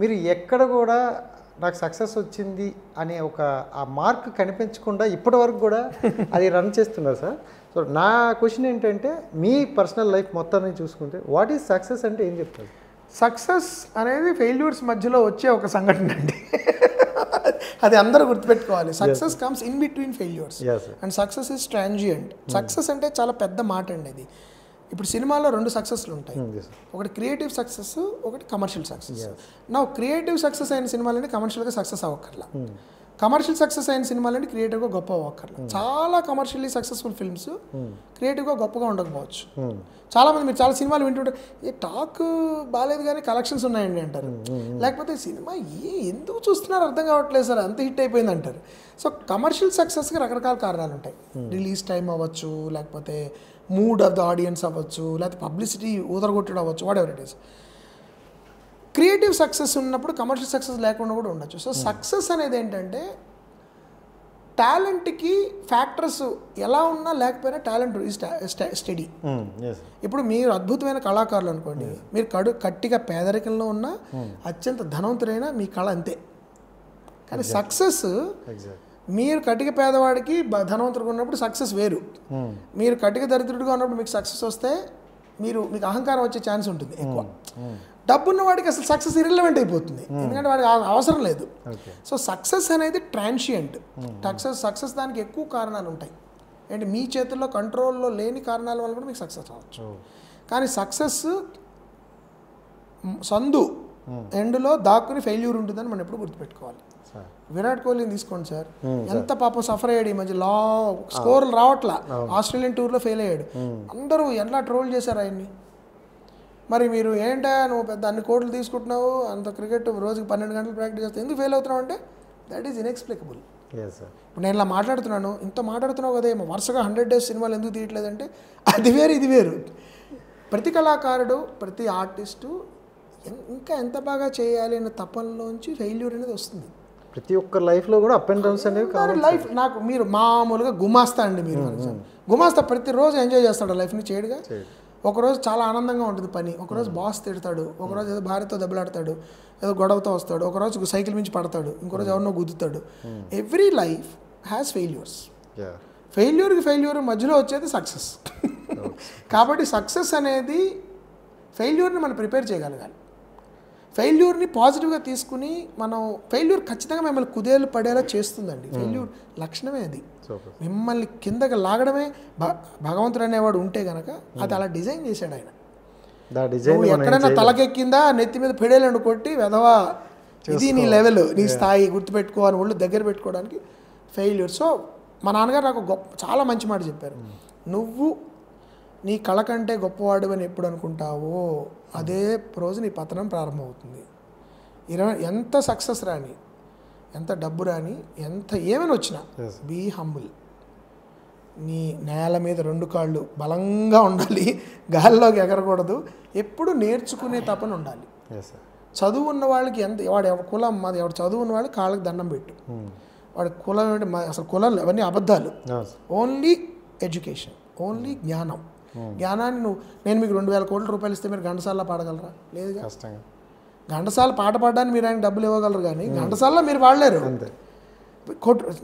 S1: మీరు ఎక్కడ కూడా నాకు సక్సెస్ వచ్చింది అనే ఆ మార్క్ కనిపించకుండా ఇప్పటి వరకు కూడా అది రన్ చేస్తున్నారు సార్. సో నా క్వశ్చన్ ఏంటంటే మీ పర్సనల్ లైఫ్ మొత్తాన్ని చూసుకుంటే వాట్ ఈజ్ సక్సెస్ అంటే ఏం చెప్తారు?
S2: సక్సెస్ అనేది ఫెయిల్యూర్స్ మధ్యలో వచ్చే ఒక సంఘటన అండి. అది అందరూ గుర్తుపెట్టుకోవాలి. Success comes in between failures and success is transient. Success అంటే చాలా పెద్ద మాట అండి. అది ఇప్పుడు సినిమాలో 2 సక్సెస్లు ఉంటాయి, ఒకటి క్రియేటివ్ సక్సెస్, ఒకటి కమర్షియల్ సక్సెస్. నా క్రియేటివ్ సక్సెస్ అయిన సినిమాలంటే కమర్షియల్గా సక్సెస్ అవ్వక్కర్లా, కమర్షియల్ సక్సెస్ అయిన సినిమాలంటే క్రియేటివ్గా గొప్ప అవ్వక్కర్లా. చాలా కమర్షియల్లీ సక్సెస్ఫుల్ ఫిల్మ్స్ క్రియేటివ్గా గొప్పగా ఉండకపోవచ్చు. చాలామంది మీరు చాలా సినిమాలు వింటుంటే ఏ టాక్ బాగాలేదు కానీ కలెక్షన్స్ ఉన్నాయండి అంటారు, లేకపోతే సినిమా ఎందుకు చూస్తున్నారు అర్థం కావట్లేదు సార్ అంత హిట్ అయిపోయింది అంటారు. సో కమర్షియల్ సక్సెస్కి రకరకాల కారణాలు ఉంటాయి. రిలీజ్ టైం అవ్వచ్చు, లేకపోతే మూడ్ ఆఫ్ ద ఆడియన్స్ అవ్వచ్చు, లేకపోతే పబ్లిసిటీ ఊదరగొట్టడం అవ్వచ్చు, what ever it is. Creative success ఉన్నప్పుడు కమర్షియల్ సక్సెస్ లేకుండా కూడా ఉండొచ్చు. సో సక్సెస్ అనేది ఏంటంటే టాలెంట్కి ఫ్యాక్టర్స్ ఎలా ఉన్నా లేకపోయినా టాలెంట్ స్టడీ. ఇప్పుడు మీరు అద్భుతమైన కళాకారులు అనుకోండి, మీరు కట్టిగా పేదరికంలో ఉన్నా అత్యంత ధనవంతులైనా మీ కళ అంతే. కానీ సక్సెస్ మీరు కటిక పేదవాడికి ధనవంతుడిగా ఉన్నప్పుడు సక్సెస్ వేరు, మీరు కటిక దరిద్రుడిగా ఉన్నప్పుడు మీకు సక్సెస్ వస్తే మీకు అహంకారం వచ్చే ఛాన్స్ ఉంటుంది ఎక్కువ. డబ్బున్న వాడికి అసలు సక్సెస్ ఇర్రిలవెంట్ అయిపోతుంది, ఎందుకంటే వాడికి అవసరం లేదు. సో సక్సెస్ అనేది ట్రాన్షియంట్. సక్సెస్ దానికి ఎక్కువ కారణాలు ఉంటాయి. అంటే మీ చేతుల్లో కంట్రోల్లో లేని కారణాల వల్ల కూడా మీకు సక్సెస్ అవ్వచ్చు. కానీ సక్సెస్ సందు ఎండ్లో దాక్కుని ఫెయిల్యూర్ ఉంటుందని మనం ఎప్పుడు గుర్తుపెట్టుకోవాలి. విరాట్ కోహ్లీని తీసుకోండి సార్, ఎంత పాపం సఫర్ అయ్యాడు ఈ మధ్య, స్కోర్లు రావట్లా, ఆస్ట్రేలియన్ టూర్లో ఫెయిల్ అయ్యాడు, అందరూ ఎలా ట్రోల్ చేశారు ఆయన్ని. మరి మీరు ఏంటా నువ్వు పెద్ద అన్ని కోట్లు తీసుకుంటున్నావు, అంత క్రికెట్ రోజుకి 12 గంటలు ప్రాక్టీస్ చేస్తావు, ఎందుకు ఫెయిల్ అవుతున్నావు అంటే దట్ ఈజ్ ఇన్ఎక్స్ప్లికబుల్. ఇప్పుడు నేను ఇలా మాట్లాడుతున్నాను, ఇంత మాట్లాడుతున్నావు కదా, వరుసగా 100 days సినిమాలు ఎందుకు తీయట్లేదంటే అది వేరు ఇది వేరు. ప్రతి కళాకారుడు, ప్రతి ఆర్టిస్టు ఇంకా ఎంత బాగా చేయాలి అనే తపనలోంచి ఫెయిల్యూర్ అనేది వస్తుంది.
S1: ప్రతి ఒక్క లైఫ్లో కూడా అప్ అండ్ డౌన్స్ అనేవి
S2: లైఫ్. నాకు మీరు మామూలుగా గుమాస్తా అండి, మీరు గుమాస్తా ప్రతిరోజు ఎంజాయ్ చేస్తాడు లైఫ్ని చేయడుగా. ఒకరోజు చాలా ఆనందంగా ఉంటుంది పని, ఒకరోజు బాస్ తిడతాడు, ఒకరోజు ఏదో భార్యతో దెబ్బలాడతాడు, ఏదో గొడవతో వస్తాడు, ఒకరోజు సైకిల్ మించి పడతాడు, ఇంకోరోజు ఎవరినో గుద్దుతాడు. Every life has failures. Failure మధ్యలో వచ్చేది సక్సెస్. కాబట్టి సక్సెస్ అనేది ఫెయిల్యూర్ని మనం ప్రిపేర్ చేయగలగాలి. ఫెయిల్యూర్ని పాజిటివ్గా తీసుకుని మనం, ఫెయిల్యూర్ ఖచ్చితంగా మిమ్మల్ని కుదేలు పడేలా చేస్తుందండి. ఫెయిల్యూర్ లక్షణమే అది, మిమ్మల్ని కిందకి లాగడమే. భగవంతుడు అనేవాడు ఉంటే కనుక అది అలా డిజైన్ చేశాడు ఆయన. ఎక్కడైనా తలకెక్కిందా నెత్తి మీద పెడేలను కొట్టి వెధవా ఇది నీ లెవెల్, నీ స్థాయి గుర్తుపెట్టుకో అని ఒళ్ళు దగ్గర పెట్టుకోవడానికి ఫెయిల్యూర్. సో మా నాన్నగారు నాకు చాలా మంచి మాట చెప్పారు, నువ్వు నీ కళ కంటే గొప్పవాడు అని ఎప్పుడు అనుకుంటావో అదే రోజు నీ పతనం ప్రారంభమవుతుంది. ఎంత సక్సెస్ రాని, ఎంత డబ్బు రాని, ఎంత ఏమైనా వచ్చినా బీ హంబుల్. నీ నేల మీద 2 కాళ్ళు బలంగా ఉండాలి, గాలిలోకి ఎగరకూడదు. ఎప్పుడు నేర్చుకునే తపన ఉండాలి. చదువు ఉన్న వాళ్ళకి వాడు కులం మాది, ఎవడు చదువు ఉన్న వాళ్ళకి కాళ్ళకి దండం పెట్టు. వాడి కులం ఏంటి, అసలు కులం అవన్నీ అబద్ధాలు. ఓన్లీ ఎడ్యుకేషన్, ఓన్లీ జ్ఞానం. జ్ఞానాన్ని నేను మీకు 2000 కోట్ల రూపాయలు ఇస్తే మీరు ఘంటసాల పాడగలరా? లేదు. ఘంటసాల పాట పాడడానికి మీరు ఆయన డబ్బులు ఇవ్వగలరు, కానీ ఘంటసాలలో మీరు పాడలేరు.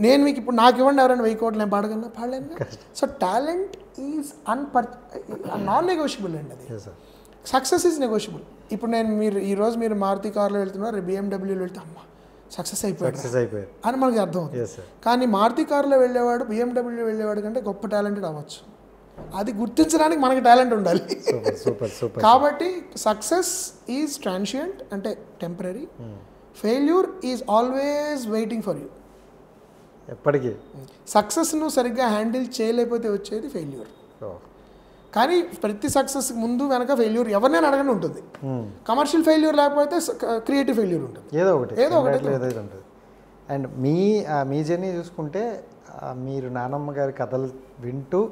S2: నేను మీకు ఇప్పుడు నాకు ఇవ్వండి ఎవరైనా 1000 కోట్లు నేను పాడగలనా? పాడలేను. So talent is non negotiable అండి. అది సక్సెస్ ఈజ్ నెగోషియబుల్. ఇప్పుడు మీరు ఈరోజు మీరు మారుతి కార్లో వెళ్తున్నారు, BMW వెళ్తే అమ్మ సక్సెస్ అయిపోయాడు అని మనకి అర్థం అవుతుంది. కానీ మారుతి కార్లో వెళ్ళేవాడు BMW వెళ్ళేవాడు కంటే గొప్ప టాలెంటెడ్ అవ్వచ్చు. అది గుర్తించడానికి మనకి టాలెంట్ ఉండాలి. కాబట్టి సక్సెస్ ఈజ్ ట్రాన్షియంట్, అంటే temporary. Failure is always waiting for you.
S1: ఎప్పటికీ
S2: సక్సెస్ను సరిగ్గా హ్యాండిల్ చేయలేకపోతే వచ్చేది ఫెయిల్యూర్. కానీ ప్రతి సక్సెస్ ముందు వెనక ఫెయిల్యూర్ ఎవరినైనా అడగని ఉంటుంది. కమర్షియల్ ఫెయిల్యూర్ లేకపోతే క్రియేటివ్ ఫెయిల్యూర్ ఉంటుంది.
S1: ఏదో ఒకటి ఉంటుంది. అండ్ మీ జర్నీ చూసుకుంటే మీరు నానమ్మ గారి కథలు వింటూ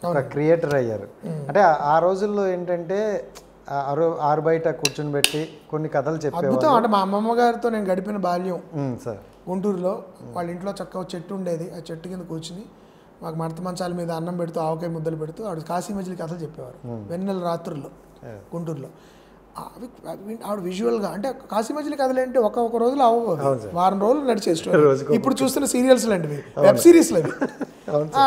S1: ఒక క్రియేటర్ అయ్యారు. అంటే ఆ రోజుల్లో ఏంటంటే ఆరు బయట కూర్చొని పెట్టి కొన్ని కథలు చెప్పేవారు.
S2: అంటే మా అమ్మమ్మ గారితో నేను గడిపిన బాల్యం సార్ గుంటూరులో. వాళ్ళ ఇంట్లో చక్కగా చెట్టు ఉండేది. ఆ చెట్టు కింద కూర్చుని మాకు మడత మంచాల మీద అన్నం పెడుతూ ఆవకాయ ముద్దలు పెడుతూ ఆవిడ కాశీ మజిలీ కథలు చెప్పేవారు. వెన్నెల రాత్రుల్లో గుంటూరులో. ఆవిడ విజువల్గా, అంటే కాశీ మజిలీ కథలు ఏంటి ఒక రోజులో అవ్వవు, వారం రోజులు నడిచేస్తారు. ఇప్పుడు చూస్తున్న సీరియల్స్ లాంటివి, వెబ్ సిరీస్లు అవి.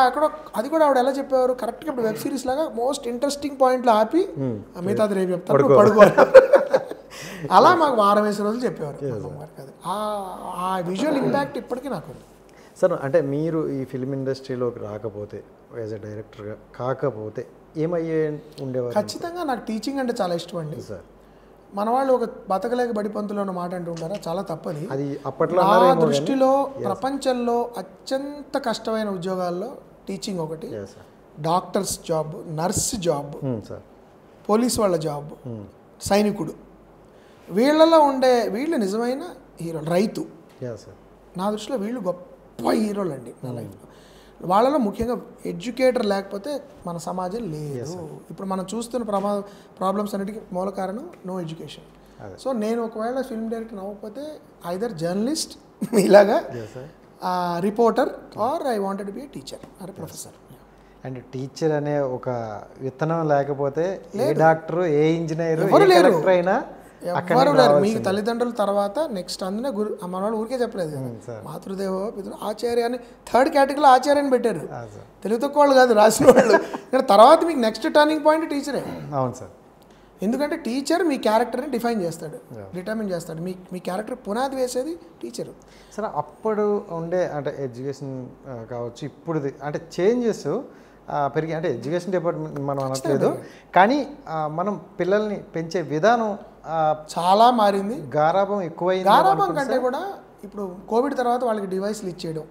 S2: అక్కడ అది కూడా ఆవిడ ఎలా చెప్పేవారు కరెక్ట్గా. ఇప్పుడు వెబ్ సిరీస్ లాగా మోస్ట్ ఇంట్రెస్టింగ్ పాయింట్లు ఆపి మిగతాది రేపు చెప్తారు, పడుకోవాలి. అలా మాకు వారం వేసే రోజులు చెప్పేవారు కదా. ఆ విజువల్ ఇంపాక్ట్ ఇప్పటికీ నాకు ఉంది
S1: సార్. అంటే మీరు ఈ ఫిల్మ్ ఇండస్ట్రీలోకి రాకపోతే, యాజ్ ఎ డైరెక్టర్గా కాకపోతే ఏమయ్యే ఉండేవారు?
S2: ఖచ్చితంగా నాకు టీచింగ్ అంటే చాలా ఇష్టం అండి సార్. మన వాళ్ళు ఒక బతకలేక బడి పంతులో ఉన్న మాట అంటూ ఉంటారా, చాలా తప్పది.
S1: అది అప్పట్లో
S2: నా దృష్టిలో ప్రపంచంలో అత్యంత కష్టమైన ఉద్యోగాల్లో టీచింగ్ ఒకటి. Doctors job, nurse job, police వాళ్ళ జాబ్, సైనికుడు, వీళ్ళు నిజమైన హీరో. రైతు, నా దృష్టిలో వీళ్ళు గొప్ప హీరోలు అండి నా లైఫ్లో. వాళ్ళలో ముఖ్యంగా ఎడ్యుకేటర్ లేకపోతే మన సమాజం లేదు. ఇప్పుడు మనం చూస్తున్న ప్రాబ్లమ్స్ అన్నిటికీ మూల కారణం నో ఎడ్యుకేషన్. సో నేను ఒకవేళ ఫిల్మ్ డైరెక్టర్ అవ్వకపోతే ఐదర్ జర్నలిస్ట్ ఇలాగా, reporter, or I wanted be a teacher or professor.
S1: And teacher అనే ఒక విత్తనం లేకపోతే ఏ డాక్టర్, ఏ ఇంజనీర్, ఏ అయినా
S2: ఎవరు లేరు. మీకు తల్లిదండ్రుల తర్వాత నెక్స్ట్ అందునే మన వాళ్ళు ఊరికే చెప్పలేదు కదా, మాతృదేవో పితృ ఆచార్య అని 3rd కేటగిరీలో ఆచార్యని పెట్టారు. తెలుగు తక్కువ వాళ్ళు కాదు రాసిన వాళ్ళు. ఇక్కడ తర్వాత మీకు నెక్స్ట్ టర్నింగ్ పాయింట్ టీచరే.
S1: అవును సార్.
S2: ఎందుకంటే టీచర్ మీ క్యారెక్టర్ని డిఫైన్ చేస్తాడు, డిటర్మిన్ చేస్తాడు. మీ క్యారెక్టర్ పునాది వేసేది టీచరు.
S1: సరే, అప్పుడు ఉండే అంటే ఎడ్యుకేషన్ కావచ్చు, ఇప్పుడు అంటే చేంజెస్ పెరిగి, అంటే ఎడ్యుకేషన్ డిపార్ట్మెంట్ మనం అనట్లేదు, కానీ మనం పిల్లల్ని పెంచే విధానం
S2: చాలా మారింది.
S1: గారాబం ఎక్కువైంది.
S2: గారాబం కంటే కూడా ఇప్పుడు కోవిడ్ తర్వాత వాళ్ళకి డివైస్లు ఇచ్చేయడం,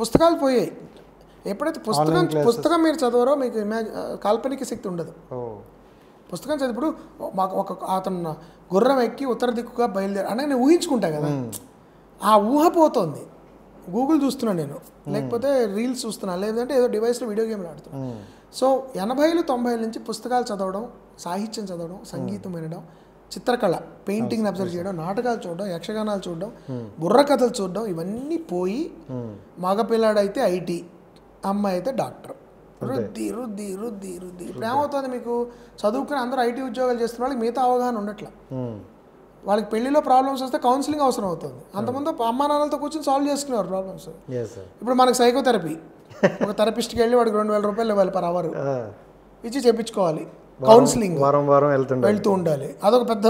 S2: పుస్తకాలు పోయాయి. ఎప్పుడైతే పుస్తకం మీరు చదవరో మీకు కాల్పనిక శక్తి ఉండదు. పుస్తకం చదివి ఇప్పుడు మాకు అతను గుర్రం ఎక్కి ఉత్తర దిక్కుగా బయలుదేరి అంటే నేను ఊహించుకుంటా కదా, ఆ ఊహ పోతుంది. గూగుల్ చూస్తున్నాను నేను, లేకపోతే రీల్స్ చూస్తున్నాను, లేదంటే ఏదో డివైస్లో వీడియో గేమ్లు ఆడుతున్నాను. సో 80లు 90ల నుంచి పుస్తకాలు చదవడం, సాహిత్యం చదవడం, సంగీతం వినడం, చిత్రకళ, పెయింటింగ్ని అబ్జర్వ్ చేయడం, నాటకాలు చూడడం, యక్షగానాలు చూడడం, బుర్రకథలు చూడడం, ఇవన్నీ పోయి మగపిల్లాడైతే ఐటీ, అమ్మాయి అయితే డాక్టర్, రుద్ది రుద్ది రుద్ది రుద్ది. ఇప్పుడు ఏమవుతుంది, మీకు చదువుకుని అందరూ ఐటీ ఉద్యోగాలు చేస్తున్న వాళ్ళకి మిగతా అవగాహన ఉండట్లా. వాళ్ళకి పెళ్లిలో ప్రాబ్లమ్స్ వస్తే కౌన్సిలింగ్ అవసరం అవుతుంది. అంతకుముందు అమ్మా నాన్నలతో కూర్చొని సాల్వ్ చేసుకునేవారు ప్రాబ్లమ్స్. ఇప్పుడు మనకు సైకోథెరపీ, ఒక థెరపిస్ట్కి వెళ్ళి వాడికి 2000 రూపాయలు ఇవ్వాలి పర్ అవర్ ఇచ్చి చెప్పించుకోవాలి. కౌన్సిలింగ్
S1: వారం వారం
S2: వెళ్తూ ఉండాలి. అదొక పెద్ద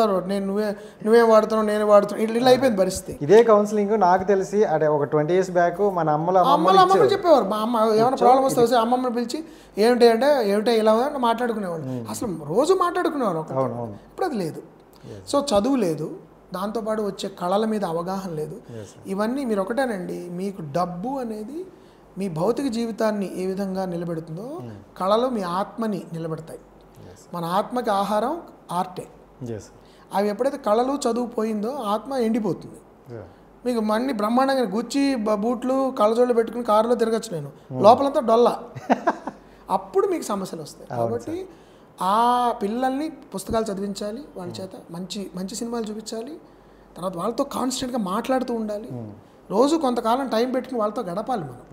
S2: నువ్వేం వాడుతున్నావు, నేను వాడుతున్నావు, ఇట్లా అయిపోయింది పరిస్థితి.
S1: ఇదే కౌన్సిలింగ్ నాకు తెలిసి అంటే ఒక 20 years బ్యాక్ మన
S2: అమ్మలు చెప్పేవారు. మా అమ్మ ఏమైనా ప్రాబ్లమ్ వస్తే అమ్మమ్మని పిలిచి ఏమిటో ఇలా మాట్లాడుకునేవాళ్ళు. అసలు రోజు మాట్లాడుకునేవారు. ఇప్పుడు అది లేదు. సో చదువు లేదు, దాంతోపాటు వచ్చే కళల మీద అవగాహన లేదు. ఇవన్నీ మీరు ఒకటేనండి, మీకు డబ్బు అనేది మీ భౌతిక జీవితాన్ని ఏ విధంగా నిలబెడుతుందో కళలు మీ ఆత్మని నిలబెడతాయి. మన ఆత్మకి ఆహారం ఆర్టే. అవి ఎప్పుడైతే కళలు చదువు పోయిందో ఆత్మ ఎండిపోతుంది. మీకు మన్ని బ్రహ్మాండంగా గుచ్చి బూట్లు కళ్ళజోళ్ళు పెట్టుకుని కారులో తిరగచ్చు, నేను లోపలంతా డొల్లా. అప్పుడు మీకు సమస్యలు వస్తాయి. కాబట్టి ఆ పిల్లల్ని పుస్తకాలు చదివించాలి, వాళ్ళ చేత మంచి మంచి సినిమాలు చూపించాలి, తర్వాత వాళ్ళతో కాన్స్టెంట్గా మాట్లాడుతూ ఉండాలి. రోజు కొంతకాలం టైం పెట్టుకుని వాళ్ళతో గడపాలి మనం.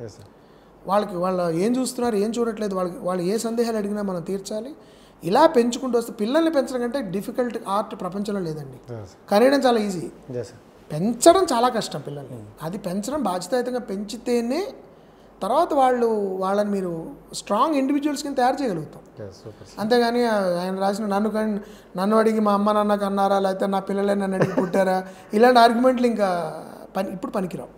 S2: వాళ్ళకి వాళ్ళు ఏం చూస్తున్నారు, ఏం చూడట్లేదు, వాళ్ళు ఏ సందేహాలు అడిగినా మనం తీర్చాలి. ఇలా పెంచుకుంటూ వస్తే పిల్లల్ని పెంచడం కంటే డిఫికల్ట్ ఆర్ట్ ప్రపంచంలో లేదండి. కనేయడం చాలా ఈజీ, పెంచడం చాలా కష్టం పిల్లల్ని. అది పెంచడం బాధ్యతాయుతంగా పెంచితేనే తర్వాత వాళ్ళని మీరు స్ట్రాంగ్ ఇండివిజువల్స్ కింద తయారు చేయగలుగుతాం. అంతేగాని ఆయన రాసిన నన్ను అడిగి మా అమ్మ నాన్న కన్నారా, లేకపోతే నా పిల్లలే నన్ను అడిగి పుట్టారా, ఇలాంటి ఆర్గ్యుమెంట్లు ఇంకా ఇప్పుడు పనికిరావు.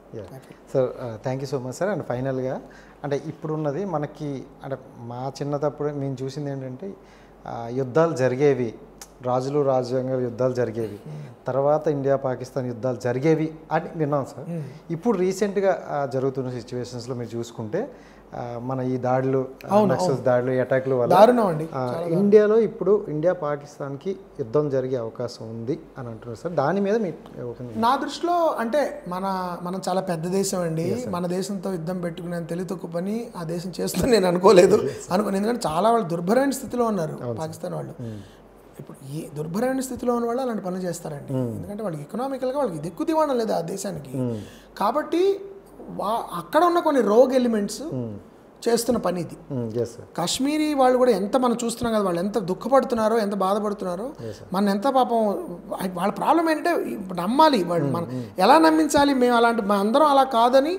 S1: Sir thank you so much sir. And ఫైనల్గా అంటే ఇప్పుడున్నది మనకి అంటే మా చిన్నతప్పుడు మేము చూసింది ఏంటంటే యుద్ధాలు జరిగేవి, రాజులు రాజ్యాంగ యుద్ధాలు జరిగేవి, తర్వాత ఇండియా పాకిస్తాన్ యుద్ధాలు జరిగేవి అని విన్నాం సార్. ఇప్పుడు రీసెంట్గా జరుగుతున్న సిచ్యువేషన్స్లో మీరు చూసుకుంటే మన ఈ దాడులు, దాడులు, అటాక్లు వల్ల ఇండియాలో ఇప్పుడు ఇండియా పాకిస్తాన్కి యుద్ధం జరిగే అవకాశం ఉంది అని అంటున్నారు సార్. దాని మీద మీ
S2: నా దృష్టిలో అంటే మనం చాలా పెద్ద దేశం అండి. మన దేశంతో యుద్ధం పెట్టుకునే తెలివి తక్కువ పని ఆ దేశం చేస్తుందని నేను అనుకోలేదు. ఎందుకంటే చాలా వాళ్ళు దుర్భరమైన స్థితిలో ఉన్నారు పాకిస్తాన్ వాళ్ళు. ఇప్పుడు ఈ దుర్భరమైన స్థితిలో ఉన్న వాళ్ళు అలాంటి పనులు చేస్తారండి. ఎందుకంటే వాళ్ళకి ఎకనామికల్గా వాళ్ళకి దిక్కు దివాణం లేదు ఆ దేశానికి. కాబట్టి అక్కడ ఉన్న కొన్ని రోగ్ ఎలిమెంట్స్ చేస్తున్న పని ఇది. కాశ్మీరీ వాళ్ళు కూడా ఎంత మనం చూస్తున్నాం కదా, వాళ్ళు ఎంత దుఃఖపడుతున్నారో, ఎంత బాధపడుతున్నారో, మన ఎంత పాపం. వాళ్ళ ప్రాబ్లం ఏంటంటే నమ్మాలి వాళ్ళు. మనం ఎలా నమ్మించాలి, మేము అలాంటి అందరం అలా కాదని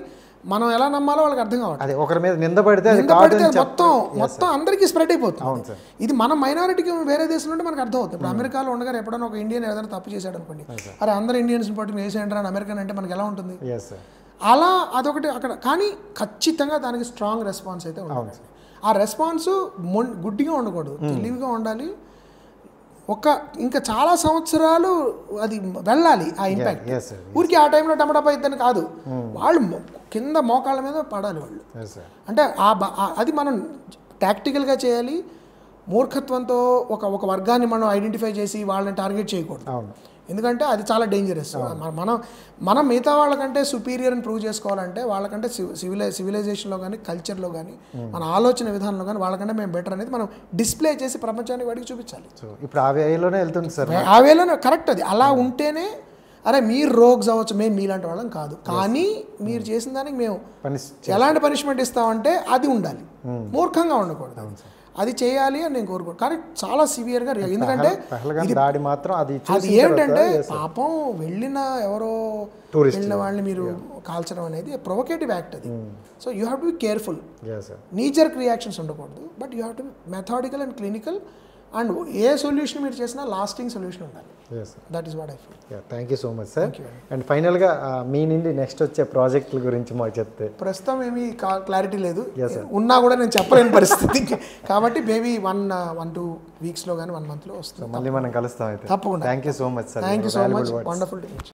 S2: మనం ఎలా నమ్మాలో వాళ్ళకి అర్థం కావాలి.
S1: ఒకరి మీద నిందపడితే
S2: మొత్తం అందరికీ స్ప్రెడ్ అయిపోతుంది. ఇది మనం మైనారిటీకి వేరే దేశంలో ఉంటే మనకు అర్థం అవుతుంది. ఇప్పుడు అమెరికాలో ఉండగానే ఎప్పుడైనా ఒక ఇండియన్ ఏదైనా తప్పు చేశాడు అనుకోండి, అరే అందరు ఇండియన్స్ని పట్టుకుని వేసేయండి అని అమెరికన్ అంటే మనకి ఎలా ఉంటుంది? అలా అదొకటి అక్కడ. కానీ ఖచ్చితంగా దానికి స్ట్రాంగ్ రెస్పాన్స్ అయితే ఉండాలి. ఆ రెస్పాన్స్ గుడ్డిగా ఉండకూడదు, తెలివిగా ఉండాలి. ఇంకా చాలా సంవత్సరాలు అది వెళ్ళాలి ఆ ఇంపాక్ట్. ఊరికి ఆ టైంలో టమాటా ఇద్దని కాదు, వాళ్ళు కింద మోకాళ్ళ మీద పడాలి వాళ్ళు. అంటే అది మనం టాక్టికల్గా చేయాలి. మూర్ఖత్వంతో ఒక వర్గాన్ని మనం ఐడెంటిఫై చేసి వాళ్ళని టార్గెట్ చేయకూడదు. ఎందుకంటే అది చాలా డేంజరస్. మనం మిగతా వాళ్ళకంటే సుపీరియర్ అని ప్రూవ్ చేసుకోవాలంటే వాళ్ళకంటే సివిలైజేషన్లో కానీ కల్చర్లో కానీ మన ఆలోచన విధానంలో కానీ వాళ్ళకంటే మేము బెటర్ అనేది మనం డిస్ప్లే చేసి ప్రపంచానికి వాడికి చూపించాలి.
S1: ఇప్పుడు ఆ వేలోనే వెళ్తుంది సార్.
S2: ఆ వేలోనే కరెక్ట్. అది అలా ఉంటేనే అరే మీరు రోగ్స్ అవ్వచ్చు, మేము మీలాంటి వాళ్ళం కాదు, కానీ మీరు చేసిన దానికి మేము ఎలాంటి పనిష్మెంట్ ఇస్తామంటే అది ఉండాలి, మూర్ఖంగా ఉండకూడదు. అది చేయాలి అని నేను కోరుకోను. కానీ చాలా సివియర్గా, ఎందుకంటే అది ఏంటంటే పాపం వెళ్ళిన ఎవరో వెళ్ళిన వాళ్ళని మీరు కాల్చడం అనేది ప్రొవోకేటివ్ యాక్ట్ అది. So you have to be careful. Knee jerk reactions ఉండకూడదు, but you have to be methodical and clinical. And ఏ సొల్యూషన్ మీరు చేసినా లాస్టింగ్ సొల్యూషన్ ఉండాలి. That is what I feel.
S1: Thank you so much sir. And ఫైనల్గా మీ నుండి next వచ్చే ప్రాజెక్టుల గురించి మాకు చెప్తే.
S2: ప్రస్తుతం ఏమీ క్లారిటీ లేదు, ఉన్నా కూడా నేను చెప్పలేని పరిస్థితి. కాబట్టి మేబీ 1-2 వీక్స్లో కానీ 1 మంత్లో వస్తుంది.
S1: మళ్ళీ మనం కలుస్తాం అయితే.
S2: తప్పకుండా.
S1: Thank you so much sir.
S2: Thank you so much. Wonderful to meet you.